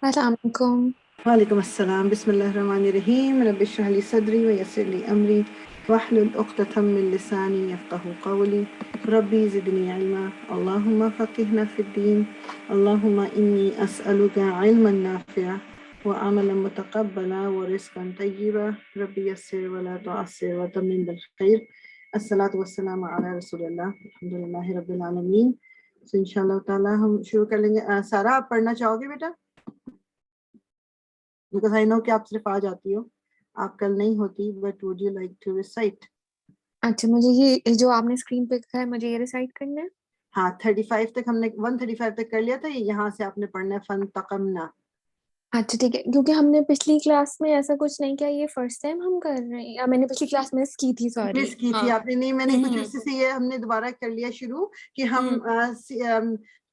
السلام علیکم۔ وعلیکم السلام۔ بسم اللہ الرحمن الرحیم۔ رب اشرح لی صدری ویسر لی امری واحلل عقدۃ من لسانی یفقہوا قولی ربی زدنی علما اللہم فقہنا فی الدین اللہم انی اسألک علما نافعا وعملا متقبلا ورزقا طیبا ربی یسر ولا تعسر وتمم بالخیر۔ الصلاۃ والسلام علی رسول اللہ الحمدللہ رب العالمین۔ تو انشاءاللہ تعالی ہم شروع کر لیں گے۔ سارا آپ پڑھنا چاہو گے بیٹا؟ Because I know کہ آپ صرف آج آتی ہو، آپ کل نہیں ہوتی، but would you like to recite؟ اچھا، مجھے یہ جو آپ نے اسکرین پہ لکھا ہے مجھے یہ ریسائٹ کرنا ہے؟ ہاں 35 تک ہم نے 135 تک کر لیا تھا، یہاں سے آپ نے پڑھنا ہے فانتقمنا۔ اچھا ٹھیک ہے، کیونکہ ہم نے پچھلی کلاس میں ایسا کچھ نہیں کیا، یہ فرسٹ ٹائم ہم کر رہے ہیں، یا میں نے پچھلی کلاس مس کی تھی، سوری۔ مس کی ہاں تھی آپ نے؟ نہیں میں نے کچھ ہوں عرصے سے یہ ہم نے دوبارہ کر لیا شروع کہ ہم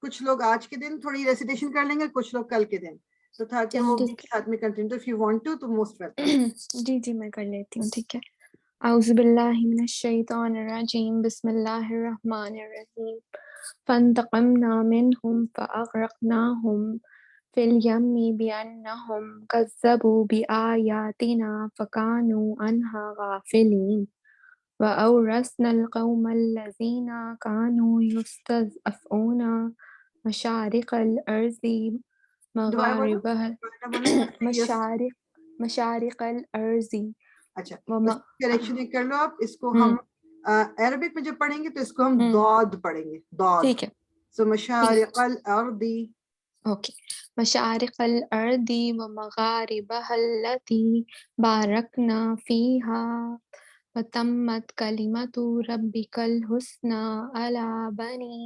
کچھ لوگ آج کے دن تھوڑی ریسیٹیشن کر لیں گے، کچھ لوگ کل کے دن، تو تھا کہ چلو وہ بھی ٹھیک ساتھ میں کنٹینیو، تو if you want to تو موسٹ ویلکم۔ ہے۔ جی جی میں کر لیتی ہوں، ٹھیک ہے۔ اعوذ باللہ من الشیطان الرجیم، بسم اللہ الرحمن الرحیم۔ فانتقمنا منہم فاغرقناہم فی الیم بأنہم کذبوا بآیاتنا فکانوا عنہا غافلین۔ وَأَوْرَثْنَا الْقَوْمَ الَّذِينَ كَانُوا يُسْتَضْعَفُونَ مَشَارِقَ الْأَرْضِ دوبارہ بولو، دوبارہ بولو۔ مشارق الأرض اچھا بس وما کریکشن ایک کر لو آپ، اس کو ہم ہم عربک میں جب پڑھیں گے تو اس کو ہم ہم داد پڑھیں گے، داد۔ ٹھیک ہے، سو ٹھیک ہے، مشارق الارض، اوکے۔ مشارق الأرض ومغاربها التي باركنا فيها وتمت كلمة ربك الحسنى على بني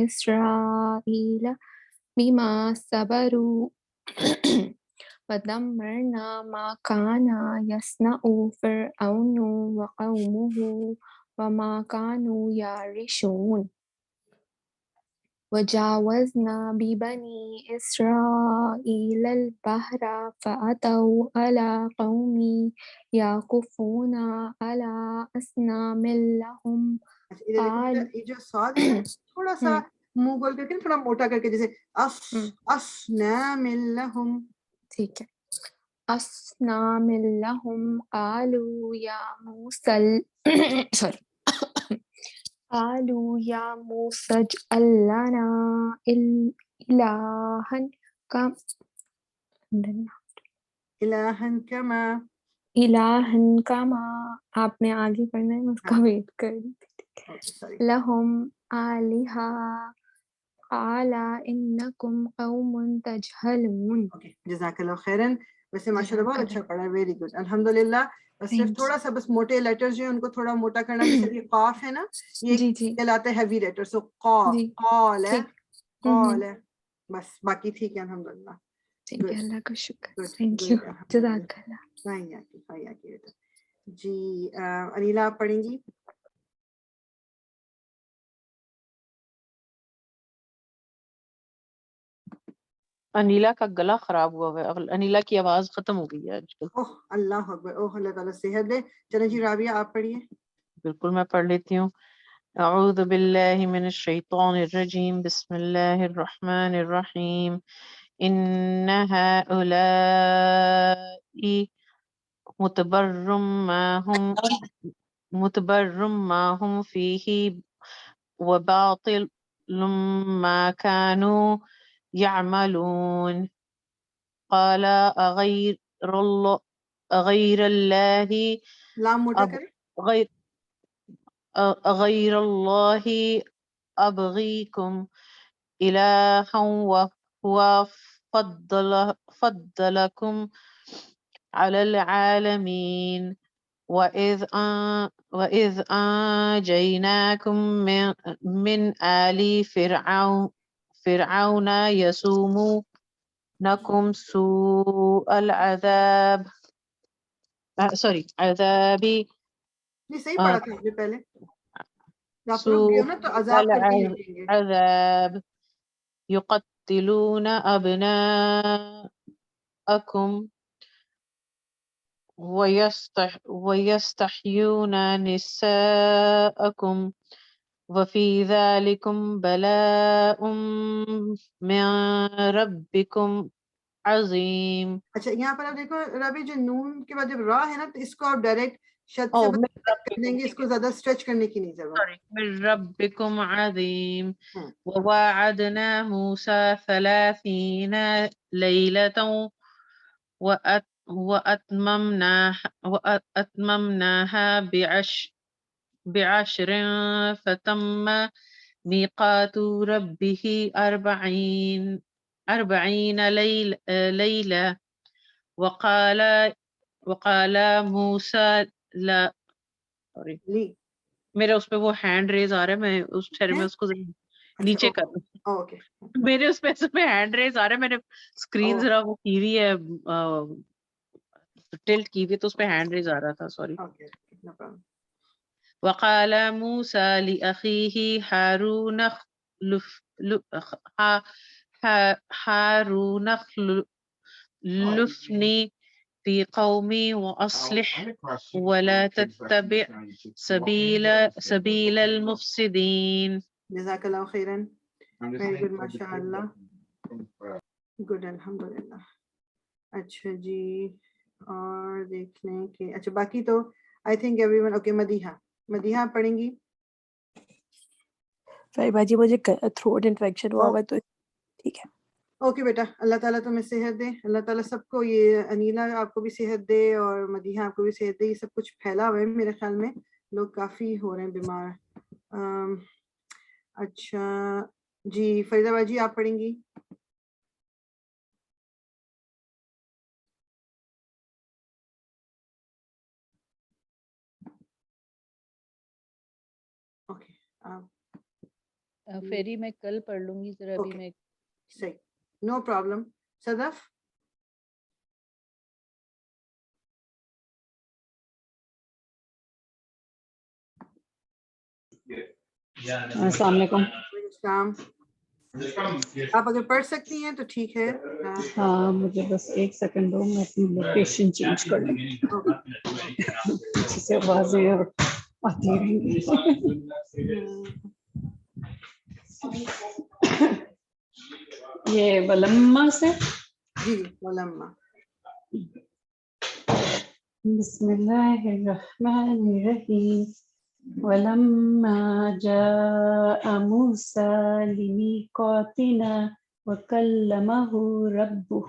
إسرائيل بما صبروا ودمرنا ما كان يصنع فرعون وقومه وما كانوا يعرشون وجاوزنا ببني إسرائيل البحر فأتوا على قوم يعكفون على أصنام لهم اچھا ادھر دیکھو بیٹا، قال یہ جو صاد ہے نا تھوڑا سا ہم منہ گول کر کے نا، تھوڑا موٹا کر کے، جیسے اس ہم اسنام لہم۔ ٹھیک ہے۔ أصنام لهم قالوا يا موسى sorry قالوا يا موسى اجعل لنا إلها كم الہن کما، إلها كما آپ نے آگے پڑھنا ہے، میں اس کا ہاں ویٹ کر رہی اوکے سوری۔ تھی۔ لهم آلهة قال إنكم قوم تجهلون۔ اوکے جزاک اللہ خیرن۔ ویسے ماشاء اللہ جزاک بہت اچھا اللہ، پڑھا ہے، ویری گڈ الحمدللہ۔ بس صرف تھینک تھوڑا سا بس موٹے لیٹرز جو ہیں ان کو تھوڑا موٹا کرنا، جیسے یہ قاف ہے نا، یو۔ یہ جی جی کہلاتے ہیں ہیوی لیٹر، سو قا، جی قال ہے، ٹھیک، قال ہے، بس باقی ٹھیک ہے الحمدللہ۔ ٹھیک ہے، گڈ اللہ کا شکر، گڈ تھینک یو، گڈ الحمدللہ۔ جزاک اللہ۔ ہاں کی بیٹا۔ جی انیلا آپ پڑھیں گی؟ انیلا کا گلا خراب ہوا ہوا ہے، انیلا کی آواز ختم ہو گئی ہے آج کل۔ اوہ اللہ اکبر، اوہ اللہ تعالیٰ صحت دے۔ چلیں جی رابعہ آپ پڑھیے۔ بالکل میں پڑھ لیتی ہوں۔ اعوذ باللہ من الشیطان الرجیم، بسم اللہ الرحمن الرحیم۔ ان هؤلاء متبر ما هم فيه وباطل ما كانوا يعملون قال أغير الله لام موٹا کرے۔ غير أغير الله أبغيكم إلها وهو فضلكم على العالمين وإذ أنجيناكم من آل فرعون يسومونكم سوء العذاب عذاب نہیں صحیح پڑھا تھا آپ نے پہلے، آپ رک گئے سوء ہو نا تو عذاب کر کے ہی رکیں گے۔ العذاب يقتلون أبناءكم ويستحيون نساءكم وفي ذلكم بلاء من ربكم عظیم. اچھا یہاں پر آپ دیکھو ربی جو نون کے بعد جب را ہے نا تو اس کو آپ ڈائریکٹ شد سے من کر دیں گے، اس ربکم، کو زیادہ اسٹریچ کرنے کی نہیں ضرورت. سوری، من ربکم عظیم. ہاں. وواعدنا موسى 30 ليلة وأتممناها بعشر فتم ميقات ربه 40 ليلة. وقال موسى لا سوری لی میرے اس پہ وہ ہینڈ ریز آ رہا ہے، میں اس ٹھہرے میں اس کو نیچے کر دوں. اوکے میرے اس پہ ہینڈ ریز آ رہا ہے، میں نے اسکرین ذرا وہ کی ہوئی ہے ٹلٹ کی ہوئی، تو اس پہ ہینڈ ریز آ رہا تھا، سوری. Okay no problem. وقال موسى لأخيه هارون اخلفني في قومي وأصلح ولا تتبع سبيل المفسدين. جزاک اللہ خیرن. ویری گڈ ماشاء اللہ. گڈ الحمد للہ. اچھا جی اور دیکھ لیں کہ اچھا باقی تو I think every one okay. Madiha پڑھیں گی. صاحبہ جی مجھے تھروٹ انفیکشن ہوا ہوا ہے تو ٹھیک ہے. اوکے بیٹا، اللہ تعالیٰ تمہیں صحت دے. اللہ تعالیٰ سب کو، یہ انیلا آپ کو بھی صحت دے اور مدیحہ آپ کو بھی صحت دے. یہ سب کچھ پھیلا ہوا ہے میرے خیال میں، لوگ کافی ہو رہے ہیں بیمار. اچھا جی فریدہ باجی آپ پڑھیں گی. اوکے فیری میں کل پڑھ لوں گی ذرا، ابھی میں صحیح نو پرابلم. صدف السلام علیکم. السلام. آپ اگر پڑھ سکتی ہیں تو ٹھیک ہے. ہاں مجھے بس ایک سیکنڈ دو، میں اپنی لوکیشن چینج کر لوں. جسے آوازیں آتی رہیں گی. یہ ولما سے جی ولما. بسم اللہ الرحمن الرحیم. ولما جاء موسى لميقاتنا وكلمه ربه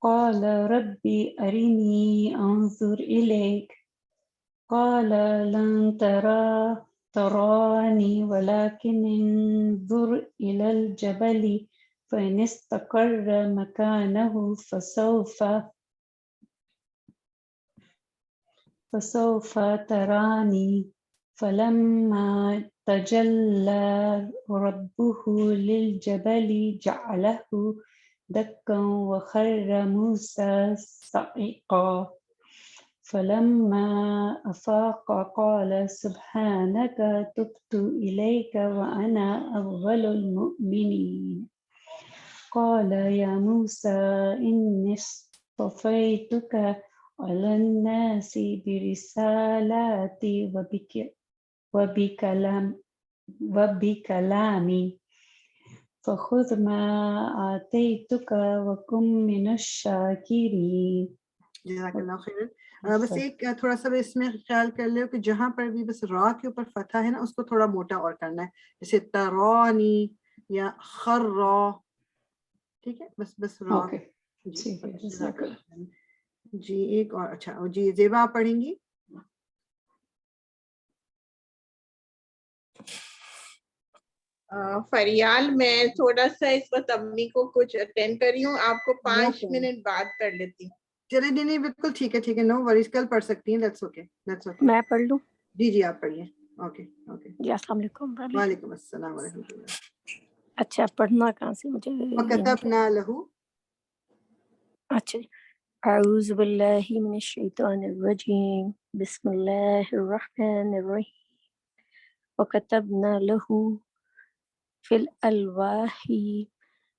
قال ربي أرني أنظر إليك قال لن تراني ولكن انظر إلى الجبل فإن استقر مكانه فسوف تراني. فلما تجلى ربه للجبل جعله دكا وخر موسى صعقا. فلما أفاق قال سبحانك تبت إليك وأنا أول المؤمنين. قال يا موسى إني اصطفيتك على الناس برسالاتي وبكلامي فخذ ما آتيتك وكن من الشاكرين. جزاک اللہ خیر. بس ایک تھوڑا سا اس میں خیال کر لو کہ جہاں پر بھی بس را کے اوپر فتح ہے نا، اس کو تھوڑا موٹا اور کرنا ہے، جیسے ترانی یا خرا. ٹھیک ہے بس را. جی ایک اور اچھا جی زیبا آپ پڑھیں گی. فریال میں تھوڑا سا اس وقت امی کو کچھ اٹینڈ کر رہی ہوں، آپ کو 5 منٹ بعد کر لیتی ہوں. چلے نہیں بالکل ٹھیک ہے نو وریز، کل پڑھ سکتی ہیں. That's okay. میں پڑھ لوں. جی آپ پڑھیے. اوکے جی السلام علیکم. وعلیکم السلام ورحمۃ اللہ. اچھا پڑھنا کہاں سے مجھے؟ وَكَتَبْنَا لَهُ. اچھا اعوذ باللہ من الشیطان الرجیم بسم اللہ الرحمن الرحیم. وَكَتَبْنَا لَهُ فِي الْأَلْوَاحِ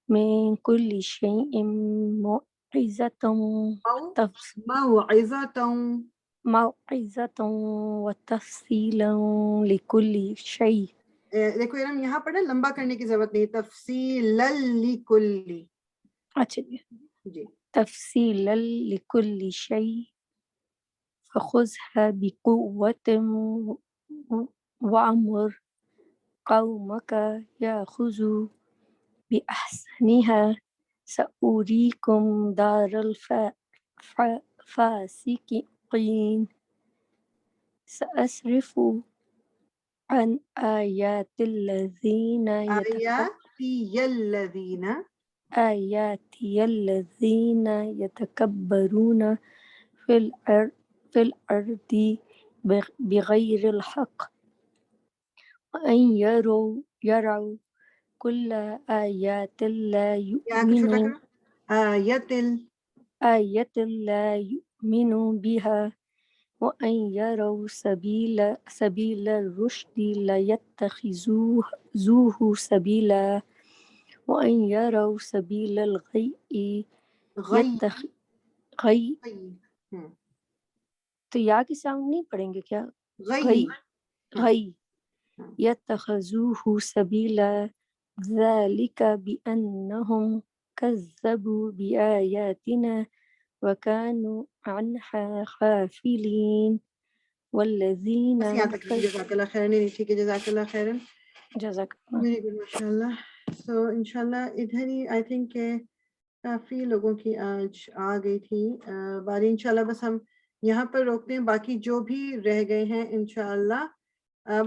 مِنْ كُلِّ شَيْءٍ موعظة وتفصيلا لكل شيء. دیکھو یہاں پر نا لمبا کرنے کی ضرورت نہیں، تفصیل لکلی. اچھا جی. جی تفصیلا لكل شيء فخذها بقوة وأمر قومك يأخذوا بأحسنها سأريكم دار الفاسقين سأصرف عن آياتي الذين يتكبرون في الأرض بغير الحق وأن يروا كل آيات لا يؤمنوا لا يؤمنوا بها وأن يروا سبيل الرشد لا يتخذوه سبيلا وأن يروا سبيل الغي تو یا کی ساؤنڈ نہیں پڑھیں گے کیا؟ غی يتخذوه سبيلا ذلك بأنهم كذبوا بآياتنا وكانوا عنها غافلين والذين جزاک اللہ خیرن. ٹھیک ہے جزاک اللہ خیرن. جزاک اللہ. ویری گڈ ماشاء اللہ. سو انشاءاللہ ادھر ہی آئی تھنک کہ کافی لوگوں کی آج آ گئی تھی باری. انشاءاللہ بس ہم یہاں پر روکتے ہیں. باقی جو بھی رہ گئے ہیں انشاءاللہ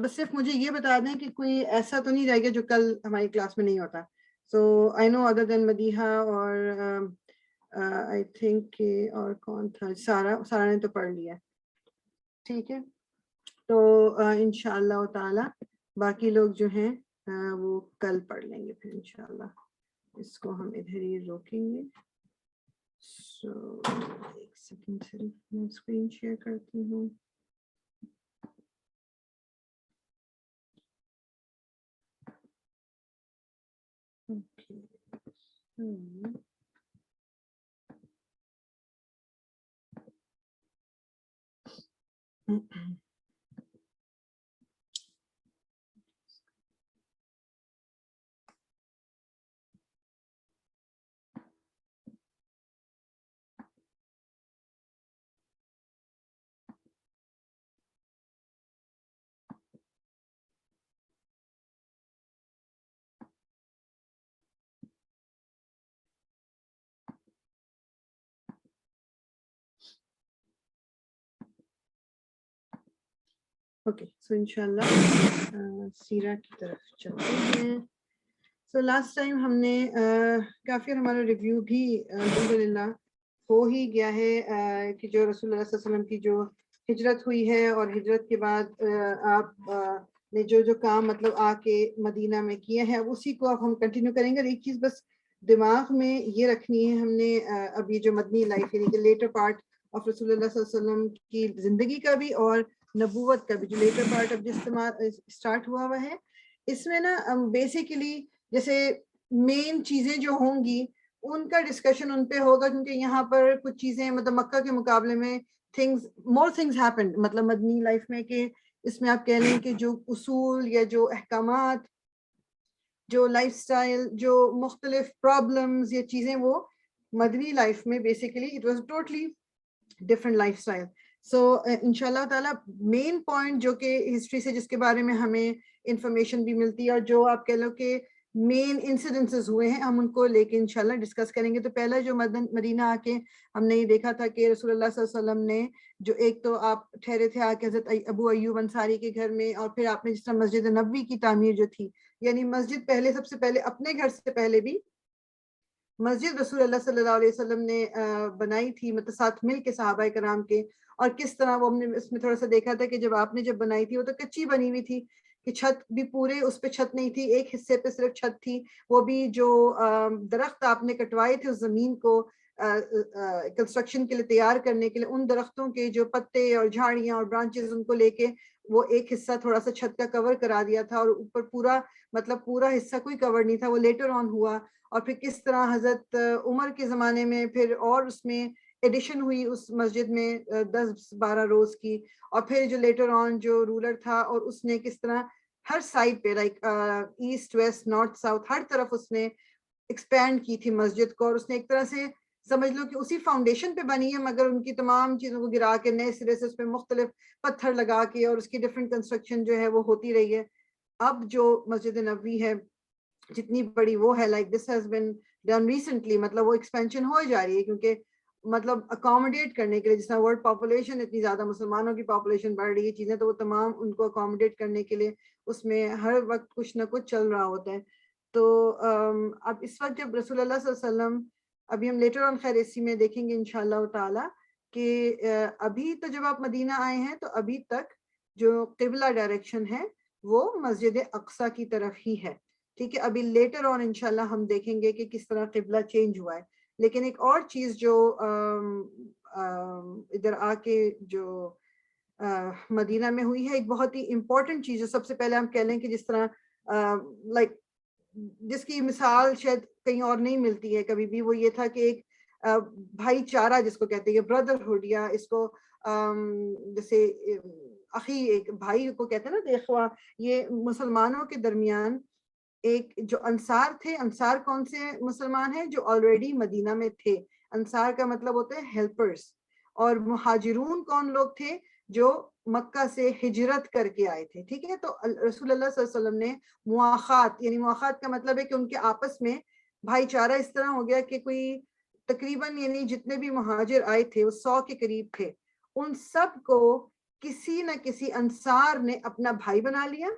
بس صرف مجھے یہ بتا دیں کہ کوئی ایسا تو نہیں رہ گیا جو کل ہماری کلاس میں نہیں ہوتا. سو آئی نو ادر دین مدیحہ اور آئی تھنک کہ اور کون تھا، سارا نے تو پڑھ لیا. ٹھیک ہے تو انشاءاللہ تعالی باقی لوگ جو ہیں وہ کل پڑھ لیں گے پھر انشاءاللہ. اس کو ہم ادھر ہی روکیں گے. سو ایک سیکنڈ صرف میں اسکرین شیئر کرتی ہوں. Okay. اوکے سو انشاءاللہ سیرہ کی طرف چلتے ہیں. سو لاسٹ ٹائم ہم نے کافی ہمارا ریویو بھی الحمدللہ ہو ہی گیا ہے کہ جو رسول اللہ صلی اللہ علیہ وسلم کی جو ہجرت ہوئی ہے اور ہجرت کے بعد آپ نے جو کام مطلب آ کے مدینہ میں کیے ہیں اسی کو اب ہم کنٹینیو کریں گے. اور ایک چیز بس دماغ میں یہ رکھنی ہے ہم نے اب یہ جو مدنی لائف یعنی کہ لیٹر پارٹ آف رسول اللہ صلی اللہ علیہ وسلم کی زندگی کا بھی اور نبوت کا بھی جو لیٹر پارٹ اب جس اسٹارٹ ہوا ہے اس میں نا بیسیکلی جیسے مین چیزیں جو ہوں گی ان کا ڈسکشن ان پہ ہوگا کیونکہ یہاں پر کچھ چیزیں مطلب مکہ کے مقابلے میں more things happened مطلب مدنی لائف میں کہ اس میں آپ کہہ لیں کہ جو اصول یا جو احکامات جو لائف سٹائل جو مختلف پرابلمز یا چیزیں وہ مدنی لائف میں basically it was totally different lifestyle. So انشاءاللہ تعالیٰ مین پوائنٹ جو کہ ہسٹری سے جس کے بارے میں ہمیں انفارمیشن بھی ملتی ہے اور جو آپ کہہ لو کہ مین انسیڈنسز ہوئے ہیں ہم ان کو لے کے انشاءاللہ ڈسکس کریں گے. تو پہلا جو مدینہ آ کے ہم نے یہ دیکھا تھا کہ رسول اللہ صلی اللہ علیہ وسلم نے جو ایک تو آپ ٹھہرے تھے آ کے حضرت ابو ایوب انصاری کے گھر میں اور پھر آپ نے جس طرح مسجد نبوی کی تعمیر جو تھی یعنی مسجد پہلے سب سے پہلے اپنے گھر سے پہلے بھی مسجد رسول اللہ صلی اللہ علیہ وسلم نے بنائی تھی مطلب ساتھ مل کے صحابہ کرام کے. اور کس طرح وہ ہم نے اس میں تھوڑا سا دیکھا تھا کہ جب آپ نے جب بنائی تھی وہ تو کچی بنی ہوئی تھی کہ چھت بھی پورے اس پہ چھت نہیں تھی، ایک حصے پہ صرف چھت تھی. وہ بھی جو درخت آپ نے کٹوائے تھے اس زمین کو کنسٹرکشن کے لیے تیار کرنے کے لیے ان درختوں کے جو پتے اور جھاڑیاں اور برانچز ان کو لے کے وہ ایک حصہ تھوڑا سا چھت کا کور کرا دیا تھا اور اوپر پورا مطلب پورا حصہ کوئی کور نہیں تھا. وہ لیٹر آن ہوا. اور پھر کس طرح حضرت عمر کے زمانے میں پھر اور اس میں ایڈیشن ہوئی اس مسجد میں 10-12 روز کی. اور پھر جو لیٹر آن جو رولر تھا اور اس نے کس طرح ہر سائڈ پہ like east west north south ہر طرف اس نے ایکسپینڈ کی تھی مسجد کو, اور اس نے ایک طرح سے سمجھ لو کہ اسی فاؤنڈیشن پہ بنی ہے, مگر ان کی تمام چیزوں کو گرا کے نئے سرے سے اس پہ مختلف پتھر لگا کے اور اس کی ڈفرینٹ کنسٹرکشن جو ہے وہ ہوتی رہی ہے. اب جو مسجد نبوی ہے جتنی بڑی وہ ہے, like this has been done recently, مطلب وہ ایکسپینشن ہو جا رہی ہے, کیونکہ مطلب اکاموڈیٹ کرنے کے لیے, جس طرح ورلڈ پاپولیشن اتنی زیادہ, مسلمانوں کی پاپولیشن بڑھ رہی ہے, چیزیں تو وہ تمام ان کو اکاموڈیٹ کرنے کے لیے اس میں ہر وقت کچھ نہ کچھ چل رہا ہوتا ہے. تو اب اس وقت جب رسول اللہ صلی اللہ علیہ وسلم, ابھی ہم لیٹر آن خیر اسی میں دیکھیں گے انشاءاللہ تعالی کہ ابھی تو جب آپ مدینہ آئے ہیں تو ابھی تک جو قبلہ ڈائریکشن ہے وہ مسجد اقصی کی طرف ہی ہے, ٹھیک ہے. ابھی لیٹر آن انشاءاللہ ہم دیکھیں گے کہ کس طرح قبلہ چینج ہوا ہے. لیکن ایک اور چیز جو ادھر آ کے جو مدینہ میں ہوئی ہے, ایک بہت ہی امپورٹنٹ چیز, جو سب سے پہلے ہم کہہ لیں کہ جس طرح لائک جس کی مثال شاید کہیں اور نہیں ملتی ہے کبھی بھی, وہ یہ تھا کہ ایک بھائی چارہ جس کو کہتے ہیں, بردرہڈ, یا اس کو جیسے اخی, ایک بھائی کو کہتے ہیں نا, دیکھوا, یہ مسلمانوں کے درمیان ایک جو انصار تھے. انصار کون سے مسلمان ہیں؟ جو آلریڈی مدینہ میں تھے. انصار کا مطلب ہوتا ہے ہیلپرز. اور مہاجرون کون لوگ تھے؟ جو مکہ سے ہجرت کر کے آئے تھے, ٹھیک ہے. تو رسول اللہ صلی اللہ علیہ وسلم نے مواخات, یعنی مواخات کا مطلب ہے کہ ان کے آپس میں بھائی چارہ اس طرح ہو گیا کہ کوئی تقریباً, یعنی جتنے بھی مہاجر آئے تھے وہ 100 کے قریب تھے, ان سب کو کسی نہ کسی انصار نے اپنا بھائی بنا لیا.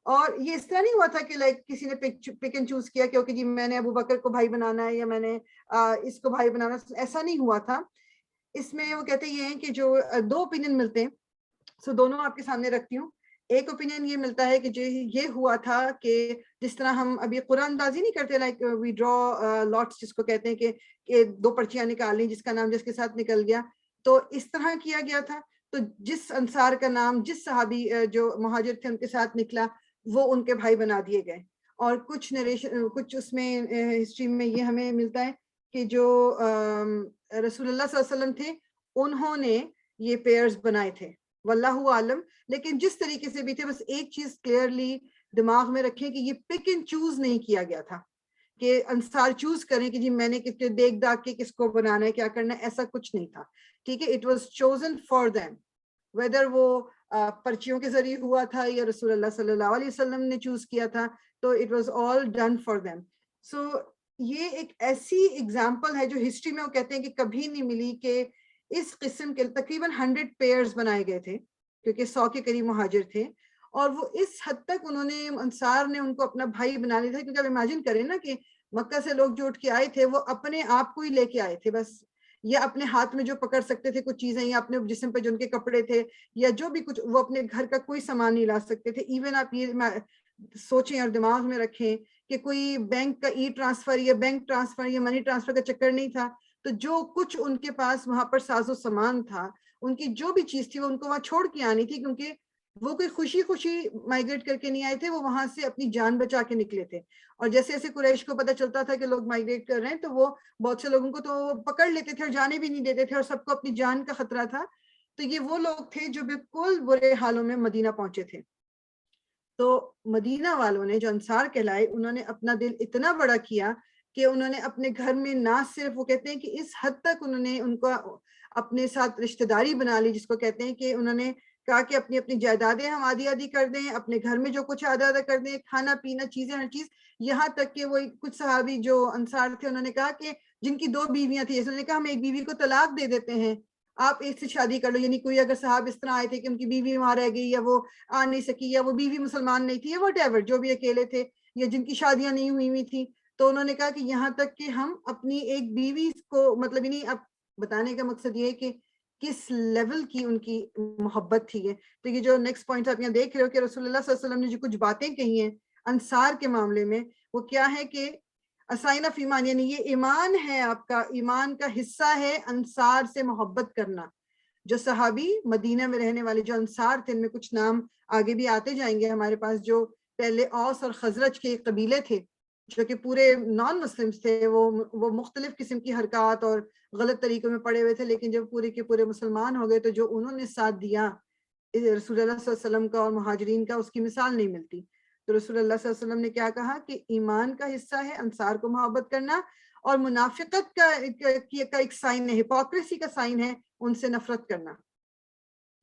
اور یہ اس طرح نہیں ہوا تھا کہ لائک کسی نے پک اینڈ چوز کیا کہ اوکے جی میں نے ابو بکر کو بھائی بنانا ہے یا میں نے اس کو بھائی بنانا, ایسا نہیں ہوا تھا. اس میں وہ کہتے یہ ہیں کہ جو دو اوپینین ملتے ہیں, سو دونوں آپ کے سامنے رکھتی ہوں. ایک اوپینین یہ ملتا ہے کہ جو یہ ہوا تھا کہ جس طرح ہم ابھی قرآن اندازی نہیں کرتے, لائک وی ڈرا لاٹس جس کو کہتے ہیں کہ دو پرچیاں نکال لیں, جس کا نام جس کے ساتھ نکل گیا, تو اس طرح کیا گیا تھا. تو جس انصار کا نام جس صحابی جو مہاجر تھے ان کے ساتھ نکلا, وہ ان کے بھائی بنا دیے گئے. اور کچھ نریشن, کچھ اس میں ہسٹری میں یہ ہمیں ملتا ہے کہ جو رسول اللہ صلی اللہ علیہ وسلم تھے انہوں نے یہ پیئرز بنائے تھے, واللہ عالم. لیکن جس طریقے سے بھی تھے, بس ایک چیز کلیئرلی دماغ میں رکھیں کہ یہ پک اینڈ چوز نہیں کیا گیا تھا کہ انصار چوز کریں کہ جی میں نے دیکھ داغ کے کس کو بنانا ہے, کیا کرنا ہے, ایسا کچھ نہیں تھا, ٹھیک ہے. It was chosen for them, weather وہ پرچیوں کے ذریعے ہوا تھا یا رسول اللہ صلی اللہ علیہ وسلم نے چوز کیا تھا, تو it was all done for them. So یہ ایک ایسی اگزامپل ہے جو ہسٹری میں وہ کہتے ہیں کہ کبھی نہیں ملی کہ اس قسم کے تقریباً 100 پیئرز بنائے گئے تھے, کیونکہ 100 کے قریب مہاجر تھے, اور وہ اس حد تک انہوں نے, انصار نے ان کو اپنا بھائی بنا لیا تھا. کیونکہ اب امیجن کریں نا کہ مکہ سے لوگ جو اٹھ کے آئے تھے وہ اپنے آپ کو ہی لے کے آئے تھے, بس یا اپنے ہاتھ میں جو پکڑ سکتے تھے کچھ چیزیں, یا اپنے جسم پہ جو ان کے کپڑے تھے, یا جو بھی کچھ, وہ اپنے گھر کا کوئی سامان نہیں لا سکتے تھے. ایون آپ یہ سوچیں اور دماغ میں رکھیں کہ کوئی بینک کا ای ٹرانسفر یا بینک ٹرانسفر یا منی ٹرانسفر کا چکر نہیں تھا. تو جو کچھ ان کے پاس وہاں پر ساز و سامان تھا, ان کی جو بھی چیز تھی وہ ان کو وہاں چھوڑ کے آنی تھی, کیونکہ وہ کوئی خوشی خوشی مائگریٹ کر کے نہیں آئے تھے, وہ وہاں سے اپنی جان بچا کے نکلے تھے. اور جیسے جیسے قریش کو پتہ چلتا تھا کہ لوگ مائگریٹ کر رہے ہیں, تو وہ بہت سے لوگوں کو تو پکڑ لیتے تھے اور جانے بھی نہیں دیتے تھے, اور سب کو اپنی جان کا خطرہ تھا. تو یہ وہ لوگ تھے جو بالکل برے حالوں میں مدینہ پہنچے تھے. تو مدینہ والوں نے جو انصار کہلائے, انہوں نے اپنا دل اتنا بڑا کیا کہ انہوں نے اپنے گھر میں نہ صرف, وہ کہتے ہیں کہ اس حد تک انہوں نے ان کو اپنے ساتھ رشتہ داری بنا لی, جس کو کہتے ہیں کہ انہوں نے کہا کہ اپنی اپنی جائیدادیں ہم آدھی آدھی کر دیں, اپنے گھر میں جو کچھ آدھا آدھا کر دیں, کھانا پینا چیزیں ہر چیز. یہاں تک کہ وہ کچھ صحابی جو انصار تھے, انہوں نے کہا کہ جن کی 2 بیویاں تھیں, انہوں نے کہا ہم ایک بیوی کو طلاق دے دیتے ہیں, آپ ایک سے شادی کر لو. یعنی کوئی اگر صاحب اس طرح آئے تھے کہ ان کی بیوی وہاں رہ گئی, یا وہ آ نہیں سکی, یا وہ بیوی مسلمان نہیں تھی, یا وٹ ایور, جو بھی اکیلے تھے یا جن کی شادیاں نہیں ہوئی تھی, تو انہوں نے کہا کہ یہاں تک کہ ہم اپنی ایک بیوی کو, مطلب یعنی اب بتانے کا مقصد یہ ہے کہ کس لیول کی ان کی محبت تھی. تو یہ جو نیکسٹ پوائنٹ آپ یہاں دیکھ رہے ہو کہ رسول اللہ صلی اللہ علیہ وسلم نے جو کچھ باتیں کہی ہیں انصار کے معاملے میں, وہ کیا ہے کہ اسائن آف ایمان, یعنی یہ ایمان ہے, آپ کا ایمان کا حصہ ہے انصار سے محبت کرنا. جو صحابی مدینہ میں رہنے والے جو انصار تھے, ان میں کچھ نام آگے بھی آتے جائیں گے ہمارے پاس, جو پہلے اوس اور خزرج کے قبیلے تھے جو کہ پورے نان مسلمس تھے, وہ مختلف قسم کی حرکات اور غلط طریقوں میں پڑے ہوئے تھے, لیکن جب پورے کے پورے مسلمان ہو گئے تو جو انہوں نے ساتھ دیا رسول اللہ صلی اللہ علیہ وسلم کا اور مہاجرین کا, اس کی مثال نہیں ملتی. تو رسول اللہ صلی اللہ علیہ وسلم نے کیا کہا کہ ایمان کا حصہ ہے انصار کو محبت کرنا، اور منافقت کا ایک سائن ہے، ہپوکریسی کا سائن ہے ان سے نفرت کرنا۔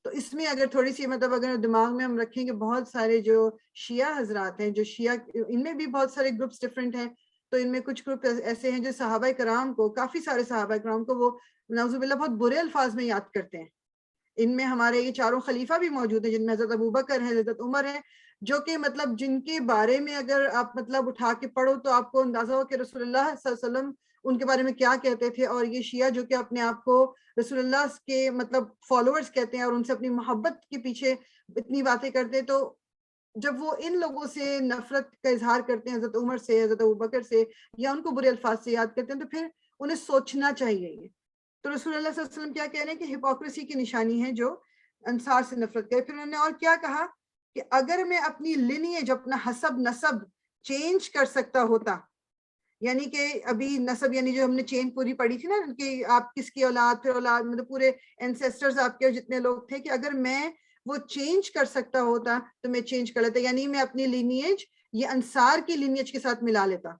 تو اس میں اگر تھوڑی سی مطلب اگر دماغ میں ہم رکھیں کہ بہت سارے جو شیعہ حضرات ہیں، جو شیعہ، ان میں بھی بہت سارے گروپس ڈفرینٹ ہیں، تو ان میں کچھ گروپ ایسے ہیں جو صحابہ کرام کو، کافی سارے صحابہ کرام کو وہ نعوذ باللہ بہت برے الفاظ میں یاد کرتے ہیں۔ ان میں ہمارے یہ چاروں خلیفہ بھی موجود ہیں، جن میں حضرت ابوبکر ہیں، حضرت عمر ہیں، جو کہ مطلب جن کے بارے میں اگر آپ مطلب اٹھا کے پڑھو تو آپ کو اندازہ ہو کہ رسول اللہ صلی اللہ علیہ وسلم ان کے بارے میں کیا کہتے تھے۔ اور یہ شیعہ جو کہ اپنے آپ کو رسول اللہ کے مطلب فالوورز کہتے ہیں اور ان سے اپنی محبت کے پیچھے اتنی باتیں کرتے ہیں، تو جب وہ ان لوگوں سے نفرت کا اظہار کرتے ہیں، حضرت عمر سے، حضرت ابوبکر سے، یا ان کو برے الفاظ سے یاد کرتے ہیں، تو پھر انہیں سوچنا چاہیے یہ۔ تو رسول اللہ صلی اللہ علیہ وسلم کیا کہہ رہے ہیں کہ ہپوکریسی کی نشانی ہے جو انصار سے نفرت کرے۔ پھر انہوں نے اور کیا کہا کہ اگر میں اپنی لینیج، اپنا حسب نسب چینج کر سکتا ہوتا، یعنی کہ ابھی نسب یعنی جو ہم نے چین پوری پڑھی تھی نا کہ آپ کس کی اولاد، پھر اولاد، مطلب پورے اینسیسٹرز آپ کے جتنے لوگ تھے، کہ اگر میں وہ چینج کر سکتا ہوتا تو میں چینج کر لیتا، یعنی میں اپنی لینیج یہ انصار کی لینیج کے ساتھ ملا لیتا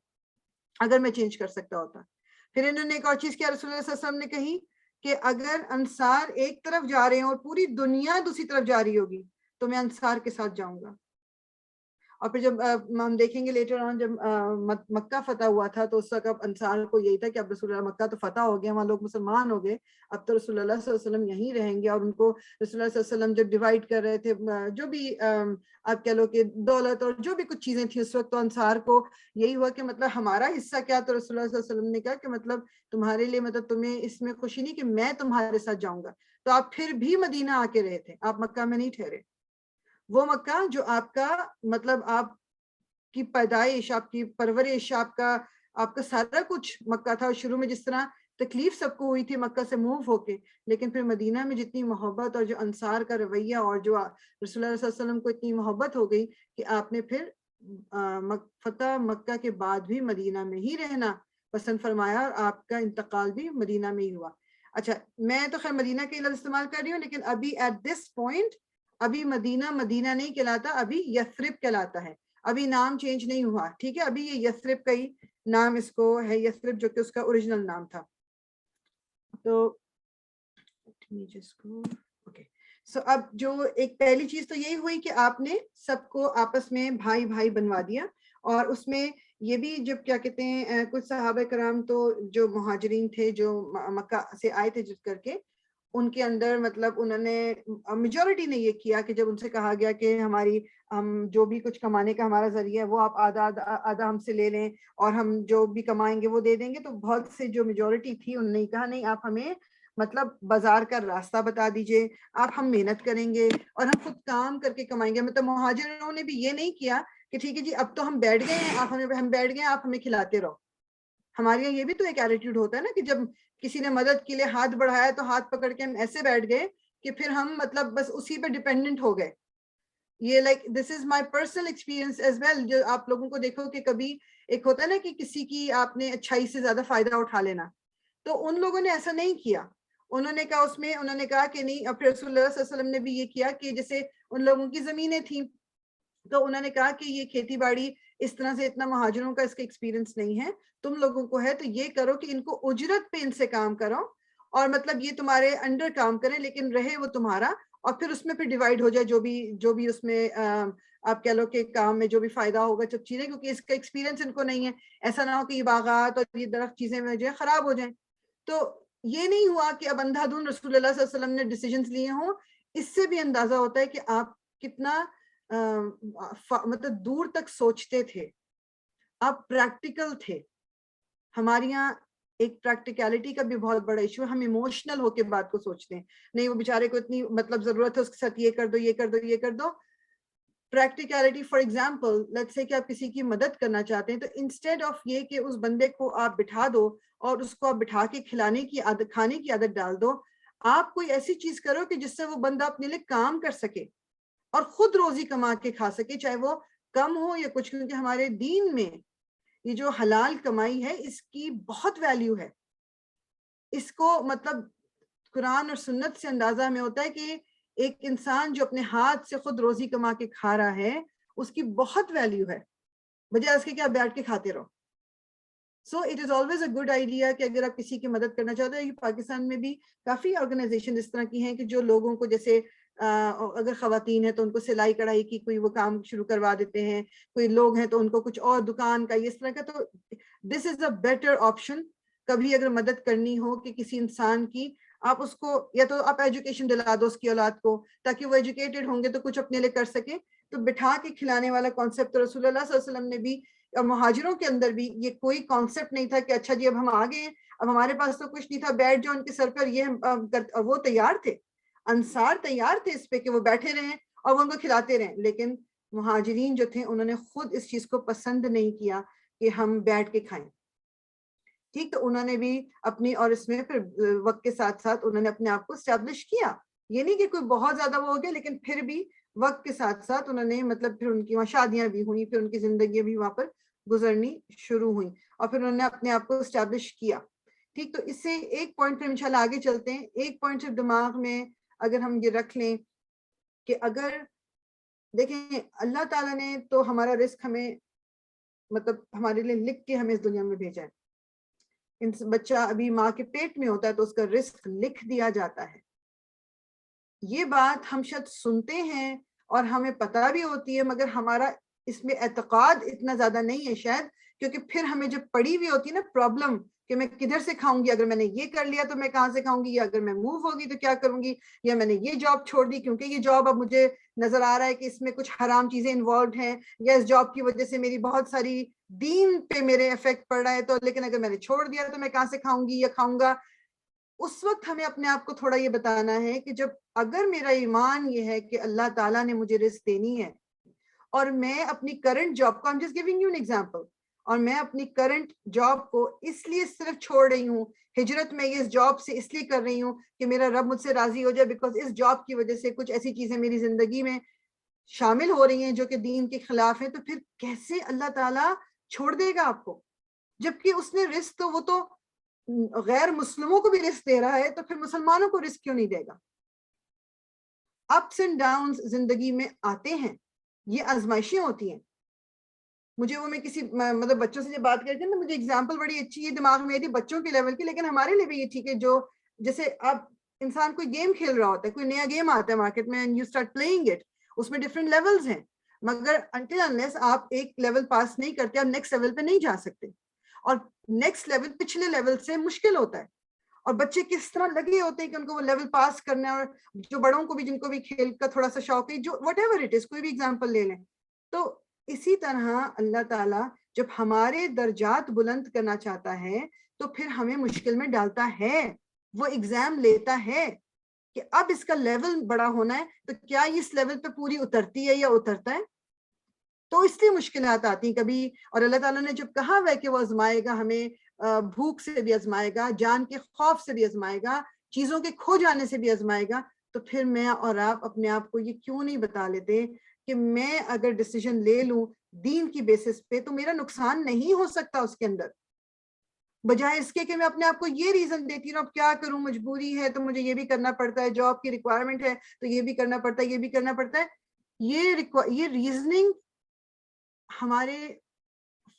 اگر میں چینج کر سکتا ہوتا۔ پھر انہوں نے ایک اور چیز کیا رسول اللہ صلی اللہ علیہ وسلم نے کہی کہ اگر انصار ایک طرف جا رہے ہیں اور پوری دنیا دوسری طرف جا رہی ہوگی تو میں انصار کے ساتھ جاؤں گا۔ اور پھر جب ہم دیکھیں گے لیٹر آن، جب مکہ فتح ہوا تھا تو اس وقت انصار کو یہی تھا کہ اب رسول اللہ، مکہ تو فتح ہو گیا، وہاں لوگ مسلمان ہو گئے، اب تو رسول اللہ صلی اللہ علیہ وسلم یہیں رہیں گے۔ اور ان کو رسول اللہ صلی اللہ علیہ وسلم جب ڈیوائڈ کر رہے تھے جو بھی آپ کہہ لو کہ دولت اور جو بھی کچھ چیزیں تھیں اس وقت، تو انصار کو یہی ہوا کہ مطلب ہمارا حصہ کیا؟ تو رسول اللہ صلی اللہ علیہ وسلم نے کہا کہ مطلب تمہارے لیے مطلب تمہیں اس میں خوشی نہیں کہ میں تمہارے ساتھ جاؤں گا۔ تو آپ پھر بھی مدینہ آ کے رہے تھے، آپ مکہ میں نہیں ٹھہرے۔ وہ مکہ جو آپ کا مطلب آپ کی پیدائش، آپ کی پرورش، آپ کا سارا کچھ مکہ تھا۔ شروع میں جس طرح تکلیف سب کو ہوئی تھی مکہ سے موو ہو کے، لیکن پھر مدینہ میں جتنی محبت اور جو انصار کا رویہ اور جو رسول اللہ صلی اللہ علیہ وسلم کو اتنی محبت ہو گئی کہ آپ نے پھر فتح مکہ کے بعد بھی مدینہ میں ہی رہنا پسند فرمایا، اور آپ کا انتقال بھی مدینہ میں ہی ہوا۔ اچھا، میں تو خیر مدینہ کے لفظ استعمال کر رہی ہوں، لیکن ابھی ایٹ دس پوائنٹ ابھی مدینہ نہیں کہلاتا، ابھی یثرب کہلاتا ہے، ابھی نام چینج نہیں ہوا، ٹھیک ہے؟ ابھی یہ یثرب کا ہی نام اس کو ہے، یثرب جو کہ اس کا اوریجنل نام تھا۔ تو اب جو ایک پہلی چیز تو یہی ہوئی کہ آپ نے سب کو آپس میں بھائی بھائی بنوا دیا، اور اس میں یہ بھی جب کیا کہتے ہیں کچھ صحابہ کرام تو جو مہاجرین تھے جو مکہ سے آئے تھے جس کر کے، ان کے اندر مطلب انہوں نے میجورٹی نے یہ کیا کہ جب ان سے کہا گیا کہ ہماری ہم جو بھی کچھ کمانے کا ہمارا ذریعہ ہے وہ آپ آدھا ہم سے لے لیں اور ہم جو بھی کمائیں گے وہ دے دیں گے، تو بہت سے جو میجورٹی تھی انہوں نے کہا نہیں، آپ ہمیں مطلب بازار کا راستہ بتا دیجئے، آپ ہم محنت کریں گے اور ہم خود کام کر کے کمائیں گے۔ مطلب مہاجروں نے بھی یہ نہیں کیا کہ ٹھیک ہے جی اب تو ہم بیٹھ گئے ہیں، ہم بیٹھ گئے، آپ ہمیں کھلاتے رہو۔ ہمارے یہاں یہ بھی تو ایک ایٹیٹیوڈ ہوتا ہے نا کہ جب کسی نے مدد کے لیے ہاتھ بڑھایا تو ہاتھ پکڑ کے ہم ایسے بیٹھ گئے کہ پھر ہم مطلب بس اسی پہ ڈیپینڈنٹ ہو گئے۔ یہ like this is my personal experience as well. جو آپ لوگوں کو دیکھو کہ کبھی ایک ہوتا ہے نا کہ کسی کی آپ نے اچھائی سے زیادہ فائدہ اٹھا لینا، تو ان لوگوں نے ایسا نہیں کیا۔ انہوں نے کہا اس میں انہوں نے کہا کہ نہیں، اب رسول اللہ صلی اللہ علیہ وسلم نے بھی یہ کیا کہ جیسے ان لوگوں کی زمینیں تھیں تو انہوں نے کہا کہ یہ کھیتی باڑی اس طرح سے اتنا مہاجروں کا اس کا ایکسپیرینس نہیں ہے، تم لوگوں کو ہے تو یہ کرو کہ ان کو اجرت پہ ان سے کام کرو، اور مطلب یہ تمہارے انڈر کام کریں لیکن رہے وہ تمہارا، اور پھر اس میں پھر ڈیوائیڈ ہو جائے جو بھی اس میں آپ کہہ لو کہ کام میں جو بھی فائدہ ہوگا جب چیزیں، کیونکہ اس کا ایکسپیرینس ان کو نہیں ہے، ایسا نہ ہو کہ یہ باغات اور یہ درخت چیزیں میں جو ہے خراب ہو جائیں۔ تو یہ نہیں ہوا کہ اب اندھا دھند رسول اللہ صلی اللہ علیہ وسلم نے ڈیسیجنز لیے ہوں۔ اس سے بھی اندازہ ہوتا ہے کہ آپ کتنا مطلب دور تک سوچتے تھے، آپ پریکٹیکل تھے۔ ہمارے یہاں ایک پریکٹیکلٹی کا بھی بہت بڑا ایشو ہے، ہم ایموشنل ہو کے بات کو سوچتے ہیں، نہیں وہ بیچارے کو اتنی مطلب ضرورت ہے اس کے ساتھ یہ کر دو یہ کر دو یہ کر دو۔ Practicality for example let's say کہ آپ کسی کی مدد کرنا چاہتے ہیں تو انسٹیڈ آف یہ کہ اس بندے کو آپ بٹھا دو اور اس کو آپ بٹھا کے کھلانے کی عادت، کھانے کی عادت ڈال دو، آپ کوئی ایسی چیز کرو کہ جس سے وہ بندہ اپنے لیے کام کر سکے اور خود روزی کما کے کھا سکے، چاہے وہ کم ہو یا کچھ، کیونکہ ہمارے دین میں یہ جو حلال کمائی ہے اس کی بہت ویلیو ہے۔ اس کو مطلب قرآن اور سنت سے اندازہ ہمیں ہوتا ہے کہ ایک انسان جو اپنے ہاتھ سے خود روزی کما کے کھا رہا ہے اس کی بہت ویلیو ہے بجائے اس کے کہ آپ بیٹھ کے کھاتے رہو. So it is always a good idea کہ اگر آپ کسی کی مدد کرنا چاہتے ہیں. پاکستان میں بھی کافی آرگنائزیشن اس طرح کی ہیں کہ جو لوگوں کو جیسے اگر خواتین ہیں تو ان کو سلائی کڑھائی کی کوئی وہ کام شروع کروا دیتے ہیں, کوئی لوگ ہیں تو ان کو کچھ اور دکان کا اس طرح کا. تو دس از اے بیٹر آپشن. کبھی اگر مدد کرنی ہو کہ کسی انسان کی, آپ اس کو یا تو آپ ایجوکیشن دلا دو اس کی اولاد کو تاکہ وہ ایجوکیٹڈ ہوں گے تو کچھ اپنے لیے کر سکیں. تو بٹھا کے کھلانے والا کانسیپٹ رسول اللہ صلی اللہ علیہ وسلم نے بھی, مہاجروں کے اندر بھی یہ کوئی کانسیپٹ نہیں تھا کہ اچھا جی اب ہم آ گئے ہیں, اب ہمارے پاس تو کچھ نہیں تھا, بیٹھ جاؤ ان کے سر پر. یہ وہ تیار تھے, انصار تیار تھے اس پہ کہ وہ بیٹھے رہیں اور وہ ان کو کھلاتے رہیں. لیکن مہاجرین جو تھے انہوں نے خود اس چیز کو پسند نہیں کیا کہ ہم بیٹھ کے کھائیں. ٹھیک, تو انہوں نے بھی اپنی, اور اس میں پھر وقت کے ساتھ ساتھ انہوں نے اپنے آپ کو اسٹیبلش کیا. یہ نہیں کہ کوئی بہت زیادہ وہ ہو گیا, لیکن پھر بھی وقت کے ساتھ ساتھ انہوں نے مطلب پھر ان کی وہاں شادیاں بھی ہوئیں, پھر ان کی زندگیاں بھی وہاں پر گزرنی شروع ہوئیں, اور پھر انہوں نے اپنے آپ کو اسٹیبلش کیا. ٹھیک, تو اس سے ایک پوائنٹ پھر انشاءاللہ آگے چلتے ہیں. ایک پوائنٹ صرف دماغ میں اگر ہم یہ رکھ لیں کہ اگر دیکھیں اللہ تعالیٰ نے تو ہمارا رزق ہمیں مطلب ہمارے لیے لکھ کے ہمیں اس دنیا میں بھیجا ہے. بچہ ابھی ماں کے پیٹ میں ہوتا ہے تو اس کا رزق لکھ دیا جاتا ہے. یہ بات ہم شاید سنتے ہیں اور ہمیں پتہ بھی ہوتی ہے, مگر ہمارا اس میں اعتقاد اتنا زیادہ نہیں ہے شاید, کیونکہ پھر ہمیں جب پڑی ہوئی ہوتی ہے نا پرابلم کہ میں کدھر سے کھاؤں گی, اگر میں نے یہ کر لیا تو میں کہاں سے کھاؤں گی, یا اگر میں موو ہوگی تو کیا کروں گی, یا میں نے یہ جاب چھوڑ دی کیونکہ یہ جاب اب مجھے نظر آ رہا ہے کہ اس میں کچھ حرام چیزیں انوالوڈ ہیں, یا اس جاب کی وجہ سے میری بہت ساری دین پہ میرے افیکٹ پڑ رہا ہے, تو لیکن اگر میں نے چھوڑ دیا تو میں کہاں سے کھاؤں گی یا کھاؤں گا. اس وقت ہمیں اپنے آپ کو تھوڑا یہ بتانا ہے کہ جب اگر میرا ایمان یہ ہے کہ اللہ تعالیٰ نے مجھے رزق دینی ہے, اور میں اپنی کرنٹ جاب کو, I'm just giving you an example, اور میں اپنی کرنٹ جاب کو اس لیے صرف چھوڑ رہی ہوں, ہجرت میں اس جاب سے اس لیے کر رہی ہوں کہ میرا رب مجھ سے راضی ہو جائے, بیکاز اس جاب کی وجہ سے کچھ ایسی چیزیں میری زندگی میں شامل ہو رہی ہیں جو کہ دین کے خلاف ہیں, تو پھر کیسے اللہ تعالیٰ چھوڑ دے گا آپ کو, جبکہ اس نے رزق تو وہ تو غیر مسلموں کو بھی رزق دے رہا ہے, تو پھر مسلمانوں کو رزق کیوں نہیں دے گا. اپس اینڈ ڈاؤنز زندگی میں آتے ہیں, یہ آزمائشیں ہوتی ہیں. مجھے وہ میں کسی مطلب بچوں سے جب بات کرتی ہوں نا, مجھے اگزامپل بڑی اچھی ہے دماغ میں آئی تھی بچوں کے لیول کی, لیکن ہمارے لیے بھی یہ ٹھیک ہے. جو جیسے اب انسان کوئی گیم کھیل رہا ہوتا ہے, کوئی نیا گیم آتا ہے مارکیٹ میں, and you start playing it, اس میں ڈفرینٹ لیولز ہیں, مگر انٹل انلیس آپ ایک لیول پاس نہیں کرتے آپ نیکسٹ لیول پہ نہیں جا سکتے, اور نیکسٹ لیول پچھلے لیول سے مشکل ہوتا ہے. اور بچے کس طرح لگے ہوتے ہیں کہ ان کو وہ لیول پاس کرنا ہے, اور جو بڑوں کو بھی جن کو بھی کھیل کا تھوڑا سا شوق ہے, جو وٹ ایور اٹ از, کوئی بھی ایگزامپل لے لیں. تو اسی طرح اللہ تعالیٰ جب ہمارے درجات بلند کرنا چاہتا ہے تو پھر ہمیں مشکل میں ڈالتا ہے, وہ ایگزام لیتا ہے کہ اب اس کا لیول بڑا ہونا ہے, تو کیا اس لیول پہ پوری اترتی ہے یا اترتا ہے, تو اس لیے مشکلات آتی ہیں کبھی. اور اللہ تعالیٰ نے جب کہا ہے کہ وہ آزمائے گا ہمیں, بھوک سے بھی آزمائے گا, جان کے خوف سے بھی آزمائے گا, چیزوں کے کھو جانے سے بھی آزمائے گا, تو پھر میں اور آپ اپنے آپ کو یہ کیوں نہیں بتا لیتے کہ میں اگر ڈیسیژن لے لوں دین کی بیسس پہ تو میرا نقصان نہیں ہو سکتا اس کے اندر, بجائے اس کے کہ میں اپنے آپ کو یہ ریزن دیتی ہوں اب کیا کروں, مجبوری ہے تو مجھے یہ بھی کرنا پڑتا ہے, جاب کی ریکوائرمنٹ ہے تو یہ بھی کرنا پڑتا ہے, یہ بھی کرنا پڑتا ہے. یہ ریزننگ ہمارے